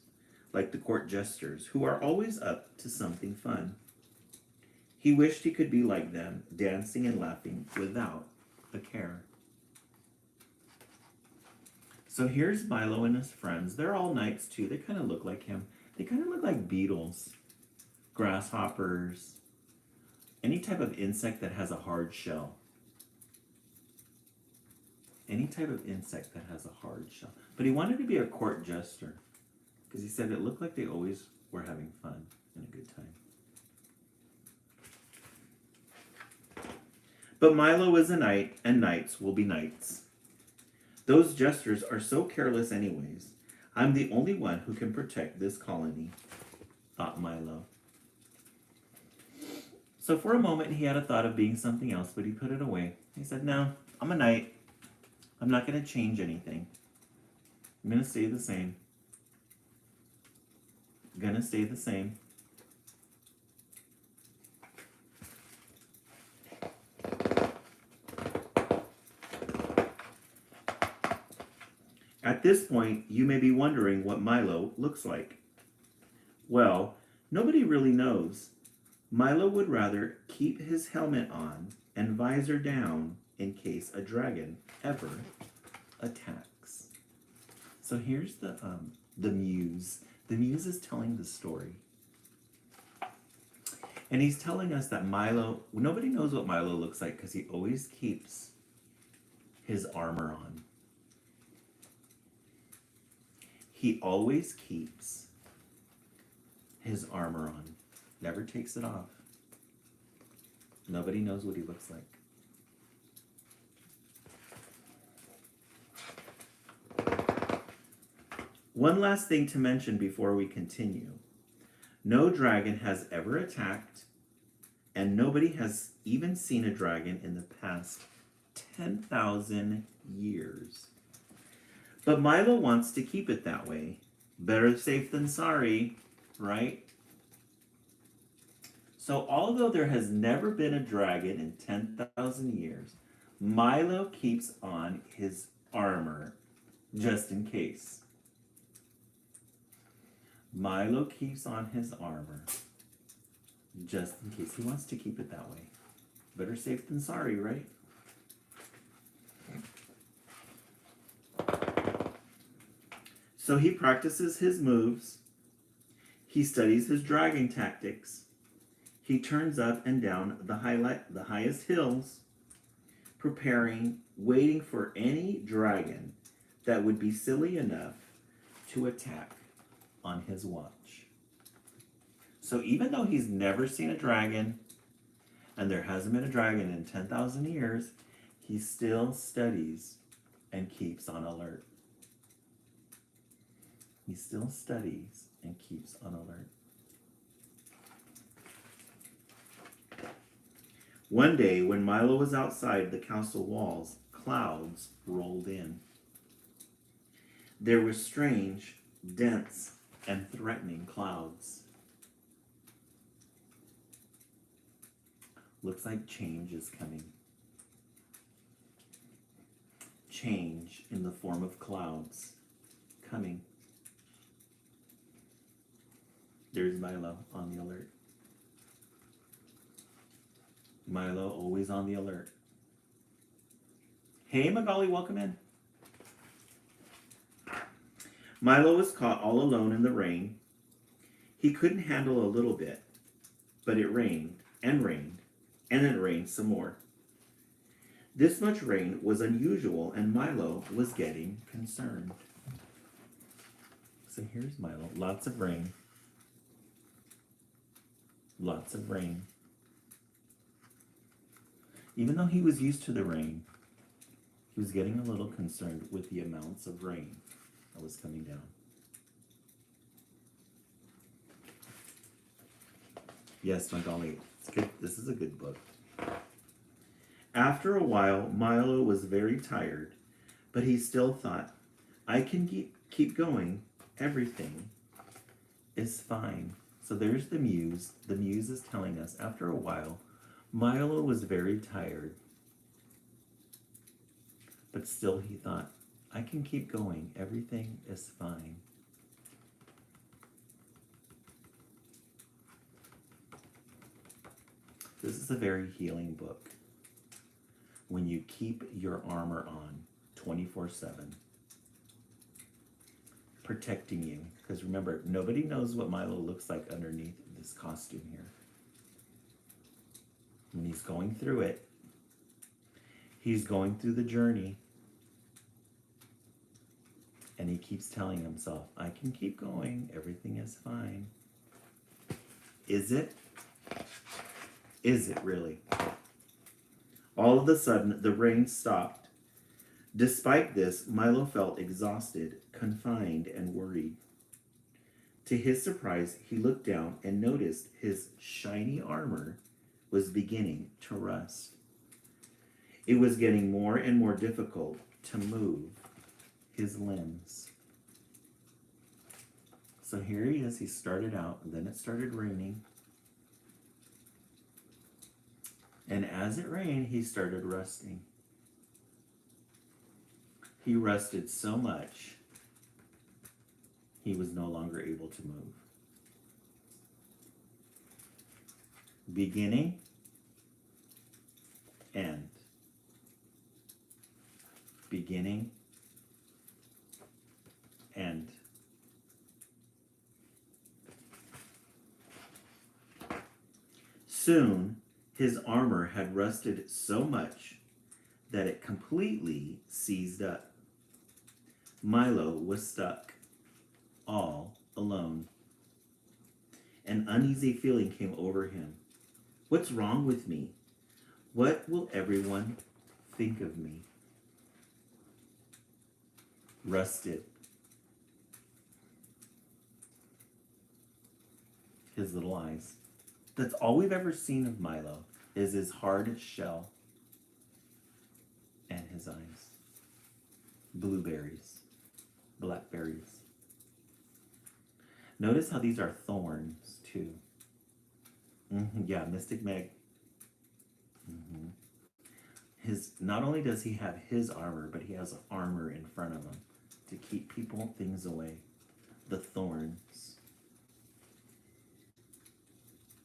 like the court jesters, who are always up to something fun. He wished he could be like them, dancing and laughing without a care. So here's Milo and his friends. They're all knights too. They kind of look like him. They kind of look like beetles, grasshoppers, any type of insect that has a hard shell. Any type of insect that has a hard shell. But he wanted to be a court jester because he said it looked like they always were having fun and a good time. But Milo is a knight, and knights will be knights. Those jesters are so careless anyways. I'm the only one who can protect this colony, thought Milo. So for a moment he had a thought of being something else, but he put it away. He said, no, I'm a knight. I'm not going to change anything. I'm going to stay the same. I'm going to stay the same. At this point, you may be wondering what Milo looks like. Well, nobody really knows. Milo would rather keep his helmet on and visor down in case a dragon ever attacks. So here's the muse. The muse is telling the story. And he's telling us that Milo, nobody knows what Milo looks like because he always keeps his armor on. He always keeps his armor on. Never takes it off. Nobody knows what he looks like. One last thing to mention before we continue. No dragon has ever attacked, and nobody has even seen a dragon in the past 10,000 years. But Milo wants to keep it that way. Better safe than sorry, right? So although there has never been a dragon in 10,000 years, Milo keeps on his armor just in case. Milo keeps on his armor just in case. He wants to keep it that way. Better safe than sorry, right? So he practices his moves. He studies his dragging tactics. He turns up and down the highest hills, preparing, waiting for any dragon that would be silly enough to attack on his watch. So even though he's never seen a dragon, and there hasn't been a dragon in 10,000 years, he still studies and keeps on alert. He still studies and keeps on alert. One day, when Milo was outside the castle walls, clouds rolled in. There were strange, dense, and threatening clouds. Looks like change is coming. Change in the form of clouds coming. There's Milo on the alert. Milo always on the alert. Hey Magali, welcome in. Milo was caught all alone in the rain. He couldn't handle a little bit, but it rained and rained, and it rained some more. This much rain was unusual, and Milo was getting concerned. So here's Milo. Lots of rain. Lots of rain. Even though he was used to the rain, he was getting a little concerned with the amounts of rain that was coming down. Yes, Magali, it's good. This is a good book. After a while, Milo was very tired, but he still thought, I can keep going. Everything is fine. So there's the muse. The muse is telling us, after a while, Milo was very tired, but still he thought, I can keep going. Everything is fine. This is a very healing book. When you keep your armor on 24/7, protecting you. Because remember, nobody knows what Milo looks like underneath this costume here. When he's going through it, he's going through the journey, and he keeps telling himself, I can keep going, everything is fine. Is it? Is it really? All of a sudden, the rain stopped. Despite this, Milo felt exhausted, confined, and worried. To his surprise, he looked down and noticed his shiny armor was beginning to rust. It was getting more and more difficult to move his limbs. So here he is. He started out, and then it started raining. And as it rained, he started rusting. He rusted so much, he was no longer able to move. Beginning, end. Beginning, end. Soon, his armor had rusted so much that it completely seized up. Milo was stuck, all alone. An uneasy feeling came over him. What's wrong with me? What will everyone think of me? Rusted. His little eyes. That's all we've ever seen of Milo, is his hard shell and his eyes. Blueberries, blackberries. Notice how these are thorns too. Yeah, Mystic Meg. Not only does he have his armor, but he has armor in front of him to keep people, things away. The thorns.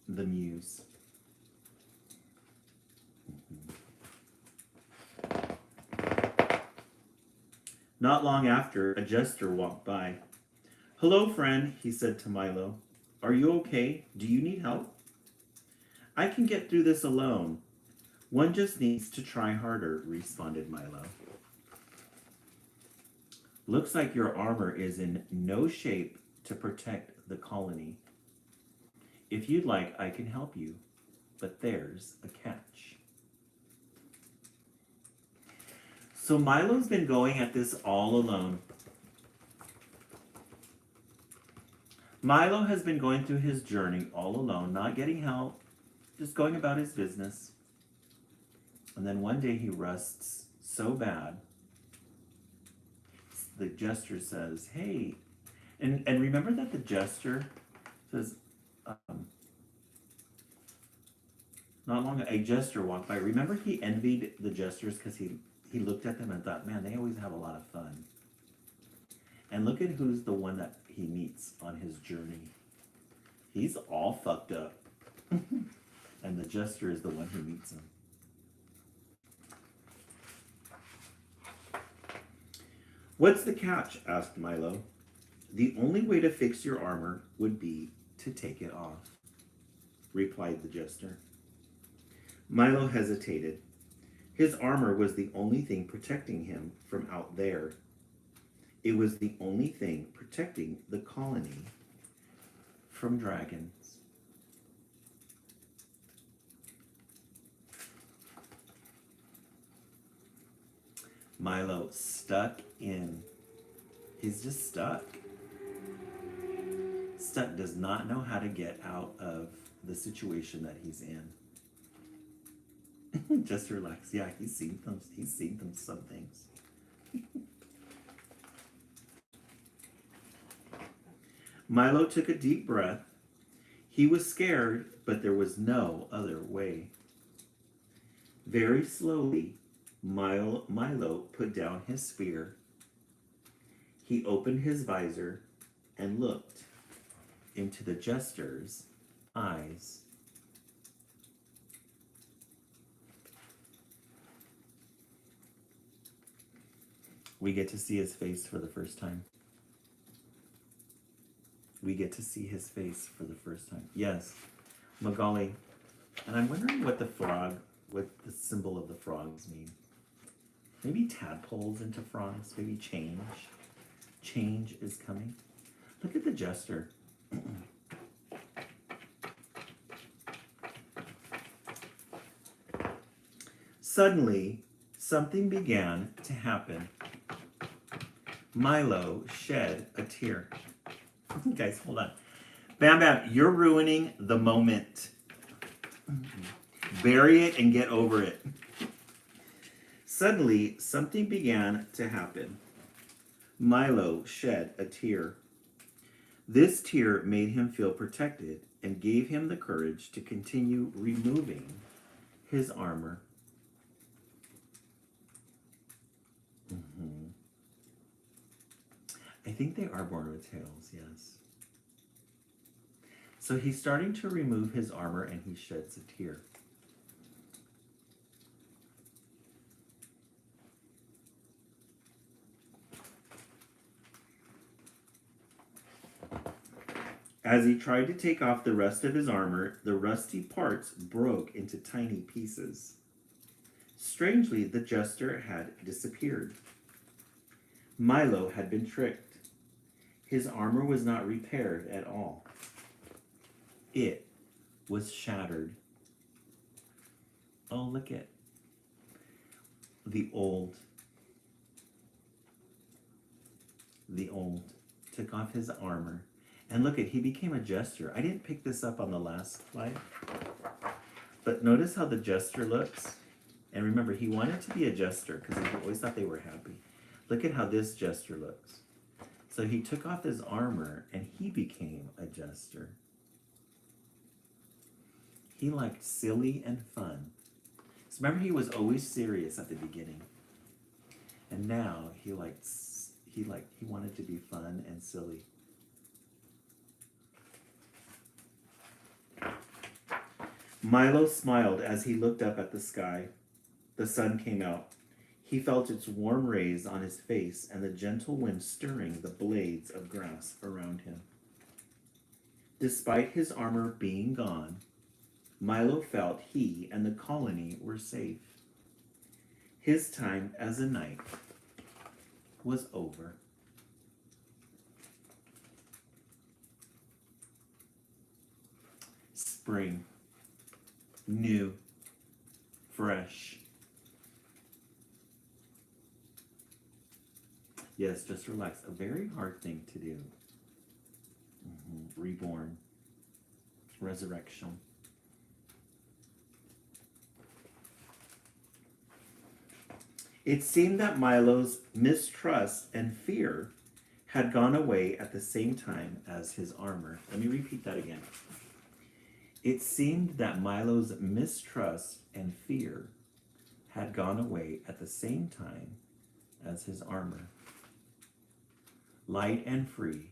The muse. Not long after, a jester walked by. Hello, friend, he said to Milo. Are you okay? Do you need help? I can get through this alone. One just needs to try harder, responded Milo. Looks like your armor is in no shape to protect the colony. If you'd like, I can help you, but there's a catch. So Milo's been going at this all alone. Milo has been going through his journey all alone, not getting help, just going about his business. And then one day he rusts so bad, the jester says, hey, and remember that the jester says, not long ago, a jester walked by. Remember he envied the jesters because he looked at them and thought, man, they always have a lot of fun. And look at who's the one that he meets on his journey. He's all fucked up. And the jester is the one who meets him. What's the catch? Asked Milo. The only way to fix your armor would be to take it off, replied the jester. Milo hesitated. His armor was the only thing protecting him from out there. It was the only thing protecting the colony from dragons. Milo stuck in. He's just stuck. Stuck, does not know how to get out of the situation that he's in. Just relax. Yeah, he's seen some things. Milo took a deep breath. He was scared, but there was no other way. Very slowly, Milo put down his spear. He opened his visor and looked into the jester's eyes. We get to see his face for the first time. We get to see his face for the first time. Yes, Magali. And I'm wondering what the symbol of the frogs mean. Maybe tadpoles into frogs. Maybe change. Change is coming. Look at the jester. Suddenly, something began to happen. Milo shed a tear. Guys, hold on. Bam Bam, you're ruining the moment. Bury it and get over it. Suddenly, something began to happen. Milo shed a tear. This tear made him feel protected and gave him the courage to continue removing his armor. I think they are born with tails, yes. So he's starting to remove his armor and he sheds a tear. As he tried to take off the rest of his armor, the rusty parts broke into tiny pieces. Strangely, the jester had disappeared. Milo had been tricked. His armor was not repaired at all. It was shattered. Oh, look at the old took off his armor. And look at, he became a jester. I didn't pick this up on the last slide. But notice how the jester looks. And remember, he wanted to be a jester because he always thought they were happy. Look at how this jester looks. So he took off his armor and he became a jester. He liked silly and fun. So remember, he was always serious at the beginning. And now he wanted to be fun and silly. Milo smiled as he looked up at the sky. The sun came out. He felt its warm rays on his face and the gentle wind stirring the blades of grass around him. Despite his armor being gone, Milo felt he and the colony were safe. His time as a knight was over. Spring. New. Fresh. Yes, just relax. A very hard thing to do. Reborn. Resurrection. It seemed that Milo's mistrust and fear had gone away at the same time as his armor. Let me repeat that again. It seemed that Milo's mistrust and fear had gone away at the same time as his armor. Light and free,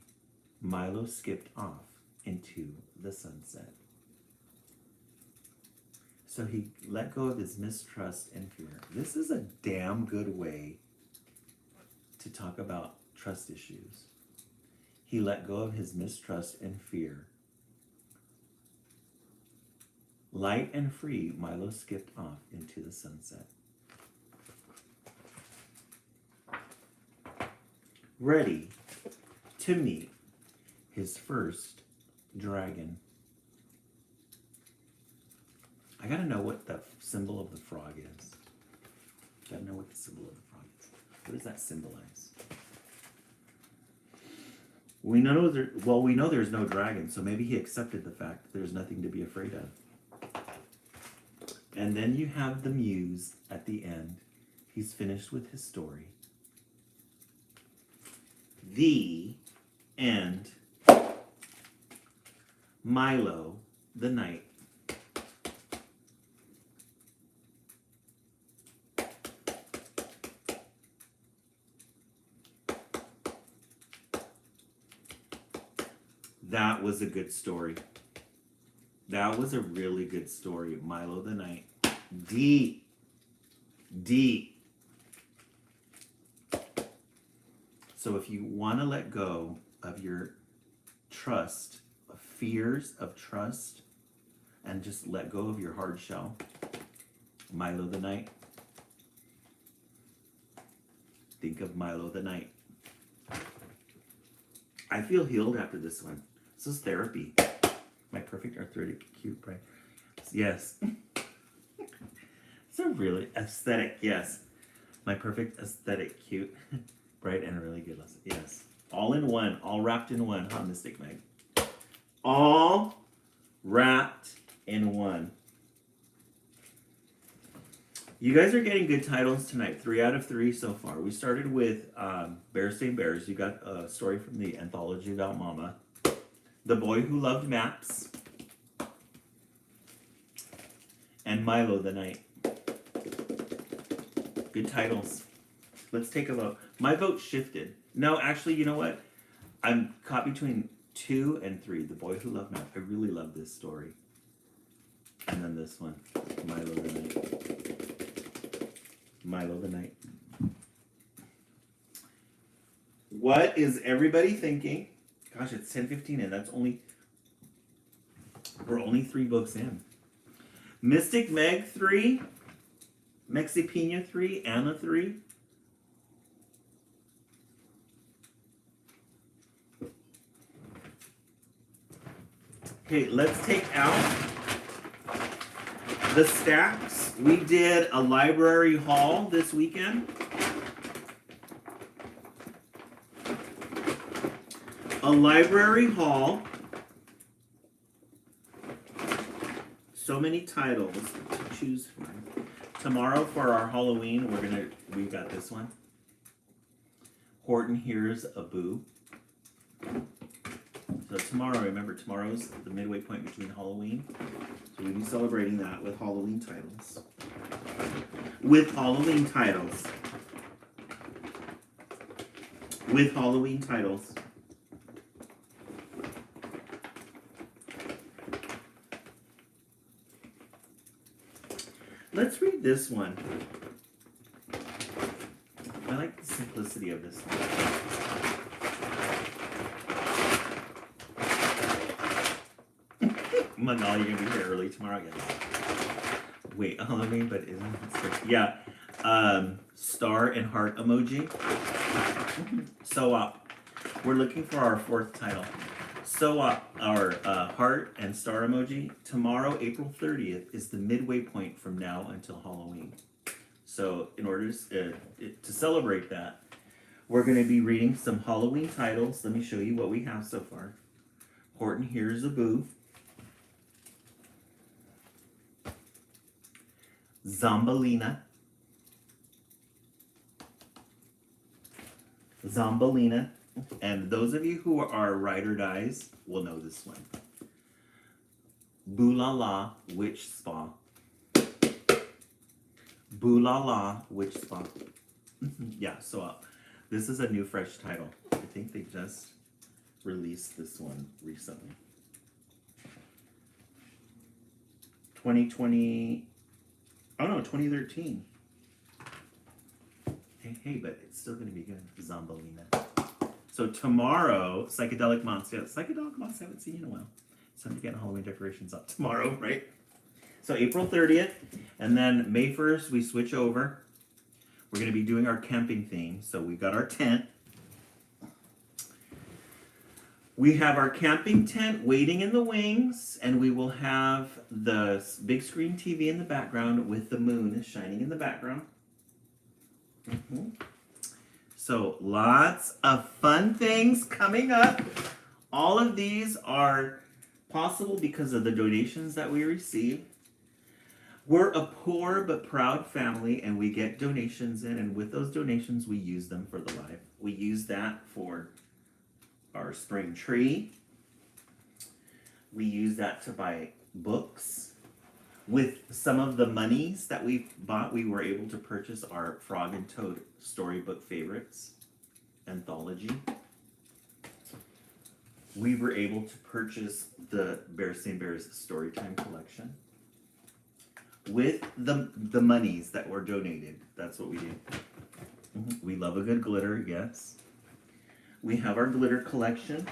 Milo skipped off into the sunset. So he let go of his mistrust and fear. This is a damn good way to talk about trust issues. He let go of his mistrust and fear. Light and free, Milo skipped off into the sunset. Ready to meet his first dragon. I gotta know what the symbol of the frog is. Gotta know what the symbol of the frog is. What does that symbolize? We know there's no dragon, so maybe he accepted the fact that there's nothing to be afraid of. And then you have the muse at the end. He's finished with his story. The end. Milo, the knight. That was a good story. That was a really good story. Milo the Knight. Deep. So if you want to let go of your trust, of fears of trust, and just let go of your hard shell, Milo the Knight. Think of Milo the Knight. I feel healed after this one. This is therapy. My perfect arthritic cute, right? Yes. It's a really aesthetic, yes. My perfect aesthetic cute, bright, and a really good lesson. Yes. All in one, all wrapped in one, huh, Mystic Meg? All wrapped in one. You guys are getting good titles tonight. 3 out of 3 so far. We started with Bears Save Bears. You got a story from the anthology about Mama. The Boy Who Loved Maps. And Milo the Knight. Good titles. Let's take a vote. My vote shifted. No, actually, you know what? I'm caught between 2 and 3. The Boy Who Loved Maps. I really love this story. And then this one. Milo the Knight. Milo the Knight. What is everybody thinking? Gosh, it's 10:15 and we're only 3 books in. Mystic Meg 3, Mexipina 3, Anna 3. Okay, let's take out the stacks. We did a library haul this weekend. A library haul. So many titles to choose from. Tomorrow for our Halloween, we got this one. Horton Hears a Boo. So tomorrow, remember, tomorrow's the midway point between Halloween. So we'll be celebrating that with Halloween titles. With Halloween titles. With Halloween titles. Let's read this one. I like the simplicity of this one. Manal, you're gonna be here early tomorrow, guys. Wait, Halloween, but isn't it? Yeah. Star and heart emoji. So we're looking for our 4th title. So our heart and star emoji. Tomorrow, April 30th, is the midway point from now until Halloween. So in order to celebrate that, we're going to be reading some Halloween titles. Let me show you what we have so far. Horton Hears a Boo. Zombalina. Zombalina. And those of you who are ride or dies will know this one. Boo La La Witch Spa. Boo La La Witch Spa. Yeah, so this is a new fresh title. I think they just released this one recently. 2013. Hey, but it's still going to be good. Zombalina. So tomorrow, Psychedelic Months. Yeah, Psychedelic Months I haven't seen in a while. It's time to get Halloween decorations up tomorrow, right? So April 30th, and then May 1st, we switch over. We're going to be doing our camping theme. So we got our tent. We have our camping tent waiting in the wings, and we will have the big screen TV in the background with the moon shining in the background. Mm-hmm. So lots of fun things coming up. All of these are possible because of the donations that we receive. We're a poor but proud family, and we get donations in, and with those donations, we use them for the live. We use that for our spring tree. We use that to buy books. With some of the monies that we bought, we were able to purchase our Frog and Toad Storybook Favorites anthology. We were able to purchase the Bears Save Bears Storytime collection. With the monies that were donated. That's what we did. We love a good glitter, yes. We have our glitter collection.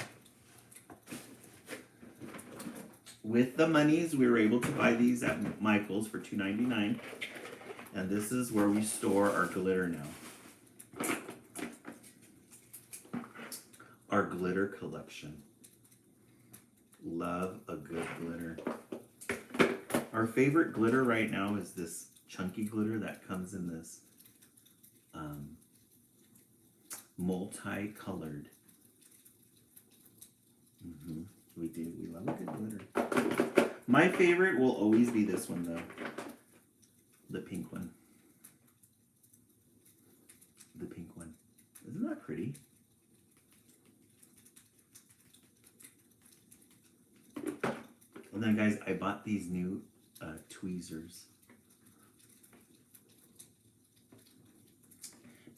With the monies, we were able to buy these at Michael's for $2.99. And this is where we store our glitter now. Our glitter collection. Love a good glitter. Our favorite glitter right now is this chunky glitter that comes in this multi-colored. We do. We love a good glitter. My favorite will always be this one, though. The pink one. The pink one. Isn't that pretty? And then, guys, I bought these new tweezers.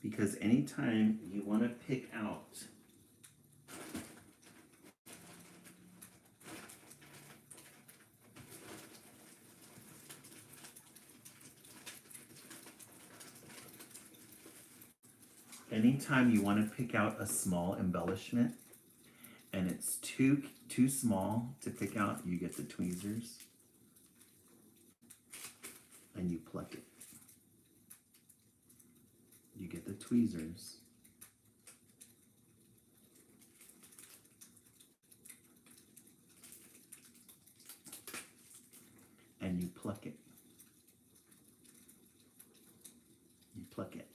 Because anytime you want to pick out a small embellishment and it's too small to pick out, you get the tweezers and you pluck it. You get the tweezers and you pluck it. You pluck it.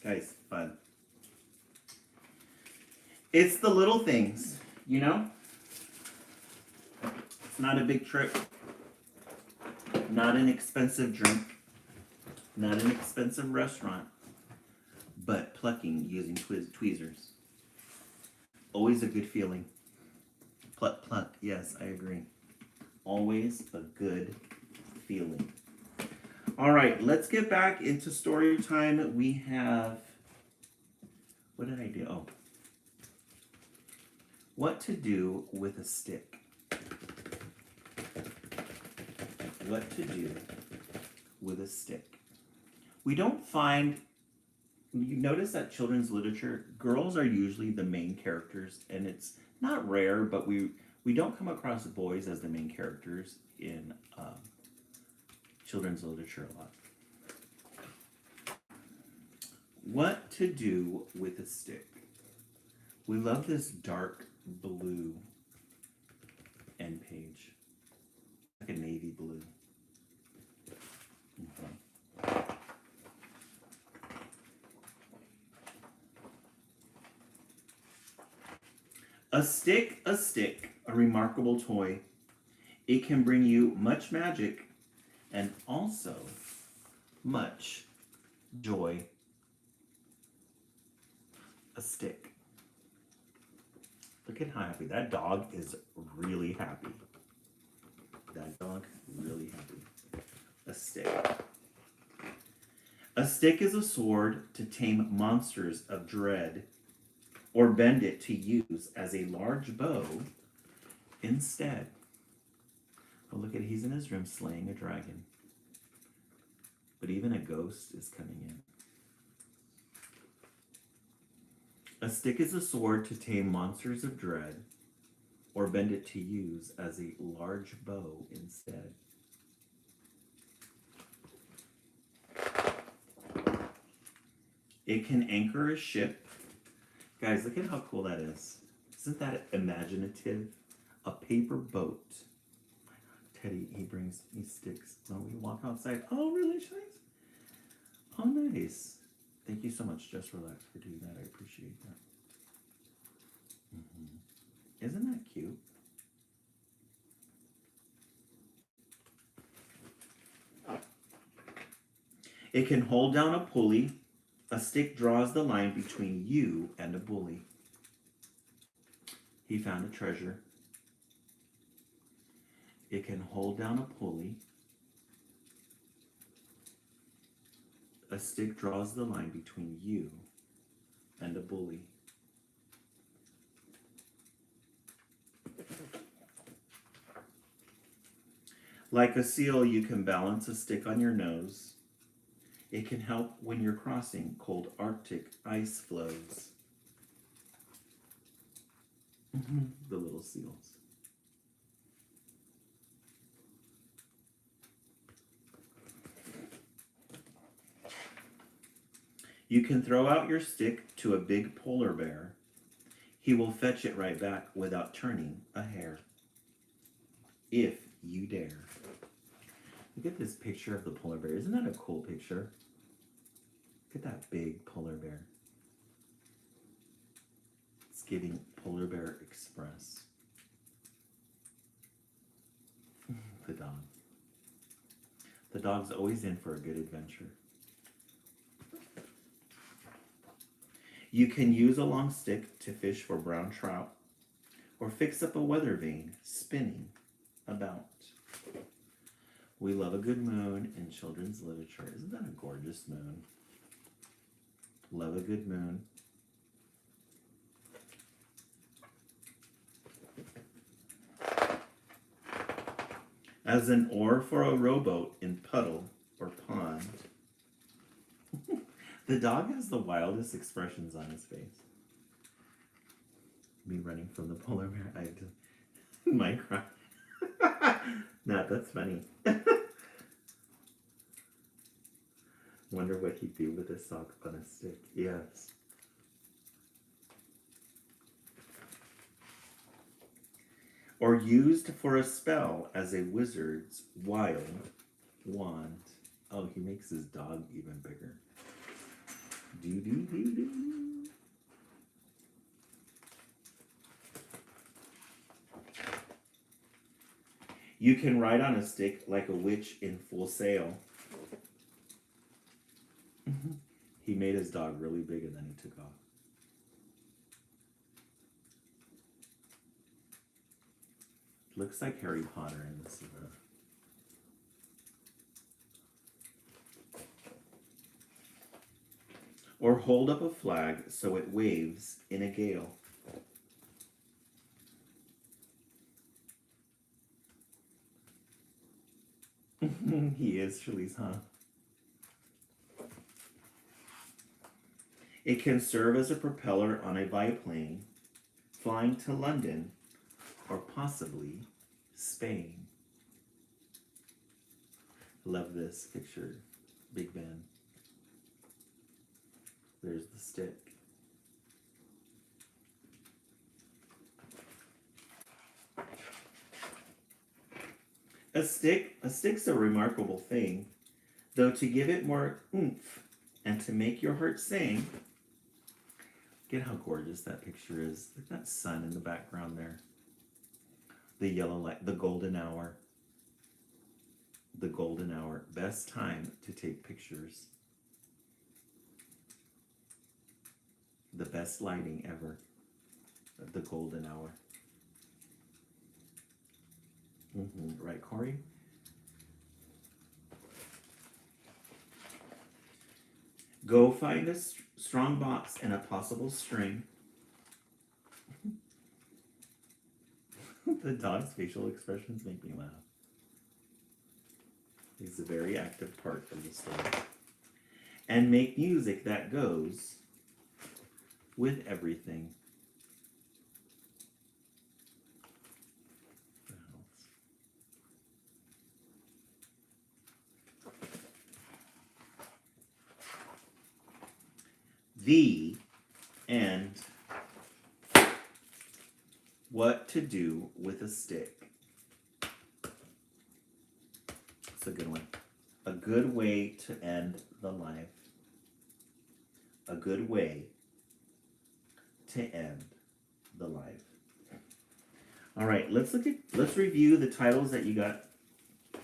Guys, fun. It's the little things, you know? It's not a big trip. Not an expensive drink. Not an expensive restaurant. But plucking using tweezers. Always a good feeling. Pluck, pluck. Yes, I agree. Always a good feeling. All right, let's get back into story time. We have, what did I do? Oh, what to do with a stick. What to do with a stick. We don't find, you notice that children's literature, girls are usually the main characters, and it's not rare, but we don't come across boys as the main characters in children's literature a lot. What to do with a stick. We love this dark blue end page, like a navy blue. A stick, a remarkable toy. It can bring you much magic and also much joy. A stick. Look at how happy. That dog is really happy. That dog really happy. A stick. A stick is a sword to tame monsters of dread, or bend it to use as a large bow instead. Oh, look at it. He's in his room slaying a dragon. But even a ghost is coming in. A stick is a sword to tame monsters of dread, or bend it to use as a large bow instead. It can anchor a ship. Guys, look at how cool that is. Isn't that imaginative? A paper boat. Teddy, he sticks. When we walk outside. Oh, really, Shines? Oh, nice. Thank you so much, Just Relax, for doing that. I appreciate that. Isn't that cute? It can hold down a pulley. A stick draws the line between you and a bully. He found a treasure. It can hold down a pulley. A stick draws the line between you and a bully. Like a seal, you can balance a stick on your nose. It can help when you're crossing cold Arctic ice floes. The little seals. You can throw out your stick to a big polar bear. He will fetch it right back without turning a hair. If you dare. Look at this picture of the polar bear. Isn't that a cool picture? Look at that big polar bear. It's giving Polar Bear Express. The dog. The dog's always in for a good adventure. You can use a long stick to fish for brown trout or fix up a weather vane spinning about. We love a good moon in children's literature. Isn't that a gorgeous moon? Love a good moon. As an oar for a rowboat in puddle or pond. The dog has the wildest expressions on his face. Me running from the polar bear. I have to... My cry. Nah, that's funny. Wonder what he'd do with a sock on a stick. Yes. Or used for a spell as a wizard's wild wand. Oh, he makes his dog even bigger. Do. You can ride on a stick like a witch in full sail. He made his dog really big and then he took off. Looks like Harry Potter in this photo. Or hold up a flag so it waves in a gale. He is Charlize, huh? It can serve as a propeller on a biplane, flying to London, or possibly Spain. Love this picture. Big Ben. There's the stick. A stick's a remarkable thing, though to give it more oomph and to make your heart sing. Get how gorgeous that picture is. Look at that sun in the background there. The yellow light, the golden hour. The golden hour. Best time to take pictures. The best lighting ever. The golden hour. Right, Corey? Go find a strong box and a possible string. The dog's facial expressions make me laugh. He's a very active part of the story. And make music that goes with everything. The end. What to do with a stick. It's a good one. A good way to end the life. A good way to end the life. All right, let's review the titles that you got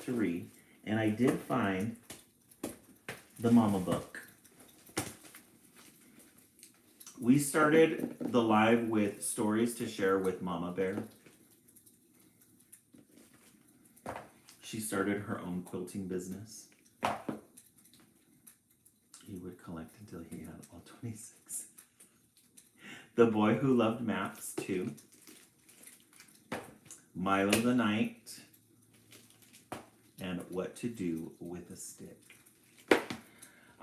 to read. And I did find the Mama book. We started the live with stories to share with Mama Bear. She started her own quilting business. He would collect until he had all 26. The Boy Who Loved Maps, 2. Milo the Knight. And What to Do with a Stick.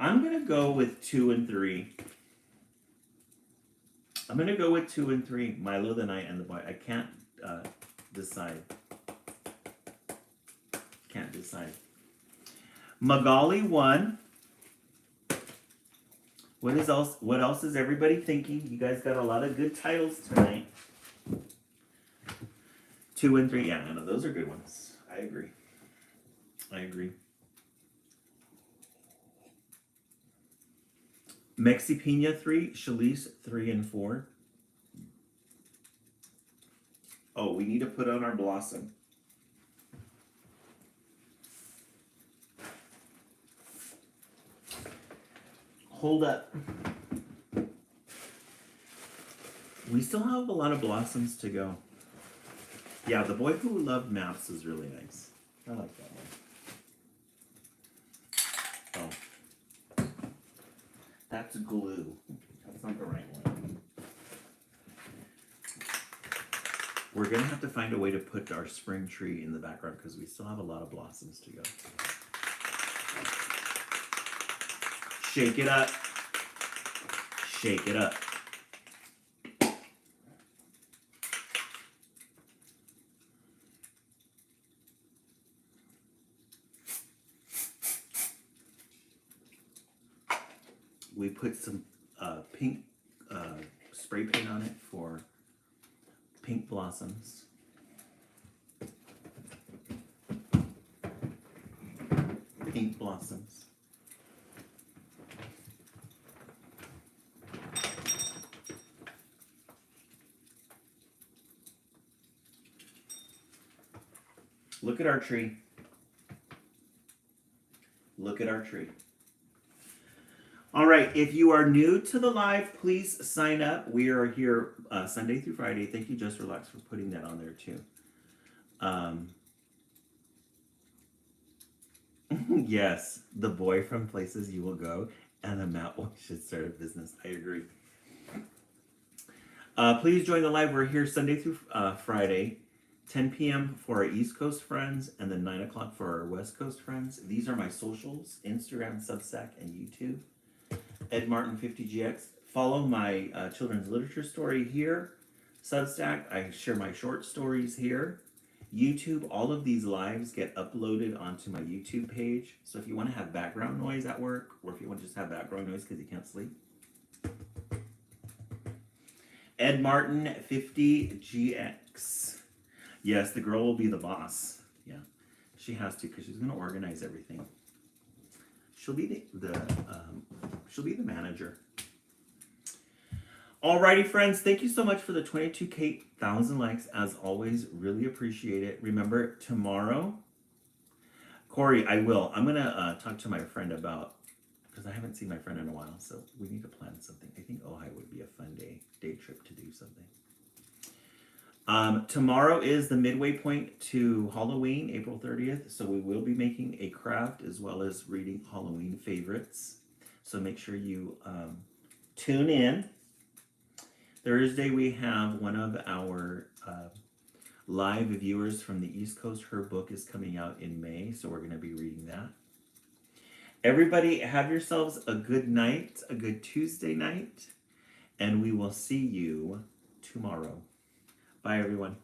I'm gonna go with 2 and 3. I'm gonna go with 2 and 3. Milo the Knight and the Boy. I can't decide. Can't decide. Magali won. What else is everybody thinking? You guys got a lot of good titles tonight. 2 and 3. Yeah, I know those are good ones. I agree. Mexipina 3, Shalise 3 and 4. Oh, we need to put on our Blossom. Hold up. We still have a lot of Blossoms to go. Yeah, The Boy Who Loved Maps is really nice. I like that one. Oh. That's glue. That's not the right one. We're gonna have to find a way to put our spring tree in the background because we still have a lot of blossoms to go. Shake it up. Shake it up. We put some pink spray paint on it for pink blossoms. Pink blossoms. Look at our tree. Look at our tree. All right, if you are new to the live, please sign up. We are here Sunday through Friday. Thank you, Just Relax, for putting that on there too. Yes, The Boy from Places You Will Go and the Matt should start a business. I agree. Please join the live. We're here Sunday through Friday, 10 p.m. for our East Coast friends and then 9 o'clock for our West Coast friends. These are my socials, Instagram, Substack, and YouTube. Ed Martin 50GX. Follow my children's literature story here. Substack, I share my short stories here. YouTube, all of these lives get uploaded onto my YouTube page. So if you want to have background noise at work, or if you want to just have background noise because you can't sleep. Ed Martin 50GX. Yes, the girl will be the boss. Yeah, she has to because she's going to organize everything. She'll be she'll be the manager. Alrighty, friends. Thank you so much for the 22,000 likes. As always, really appreciate it. Remember, tomorrow, Corey, I will. I'm going to talk to my friend about, because I haven't seen my friend in a while, so we need to plan something. I think Ojai would be a fun day trip to do something. Tomorrow is the midway point to Halloween, April 30th. So we will be making a craft as well as reading Halloween favorites. So make sure you tune in. Thursday, we have one of our live viewers from the East Coast. Her book is coming out in May, so we're going to be reading that. Everybody, have yourselves a good night, a good Tuesday night, and we will see you tomorrow. Bye, everyone.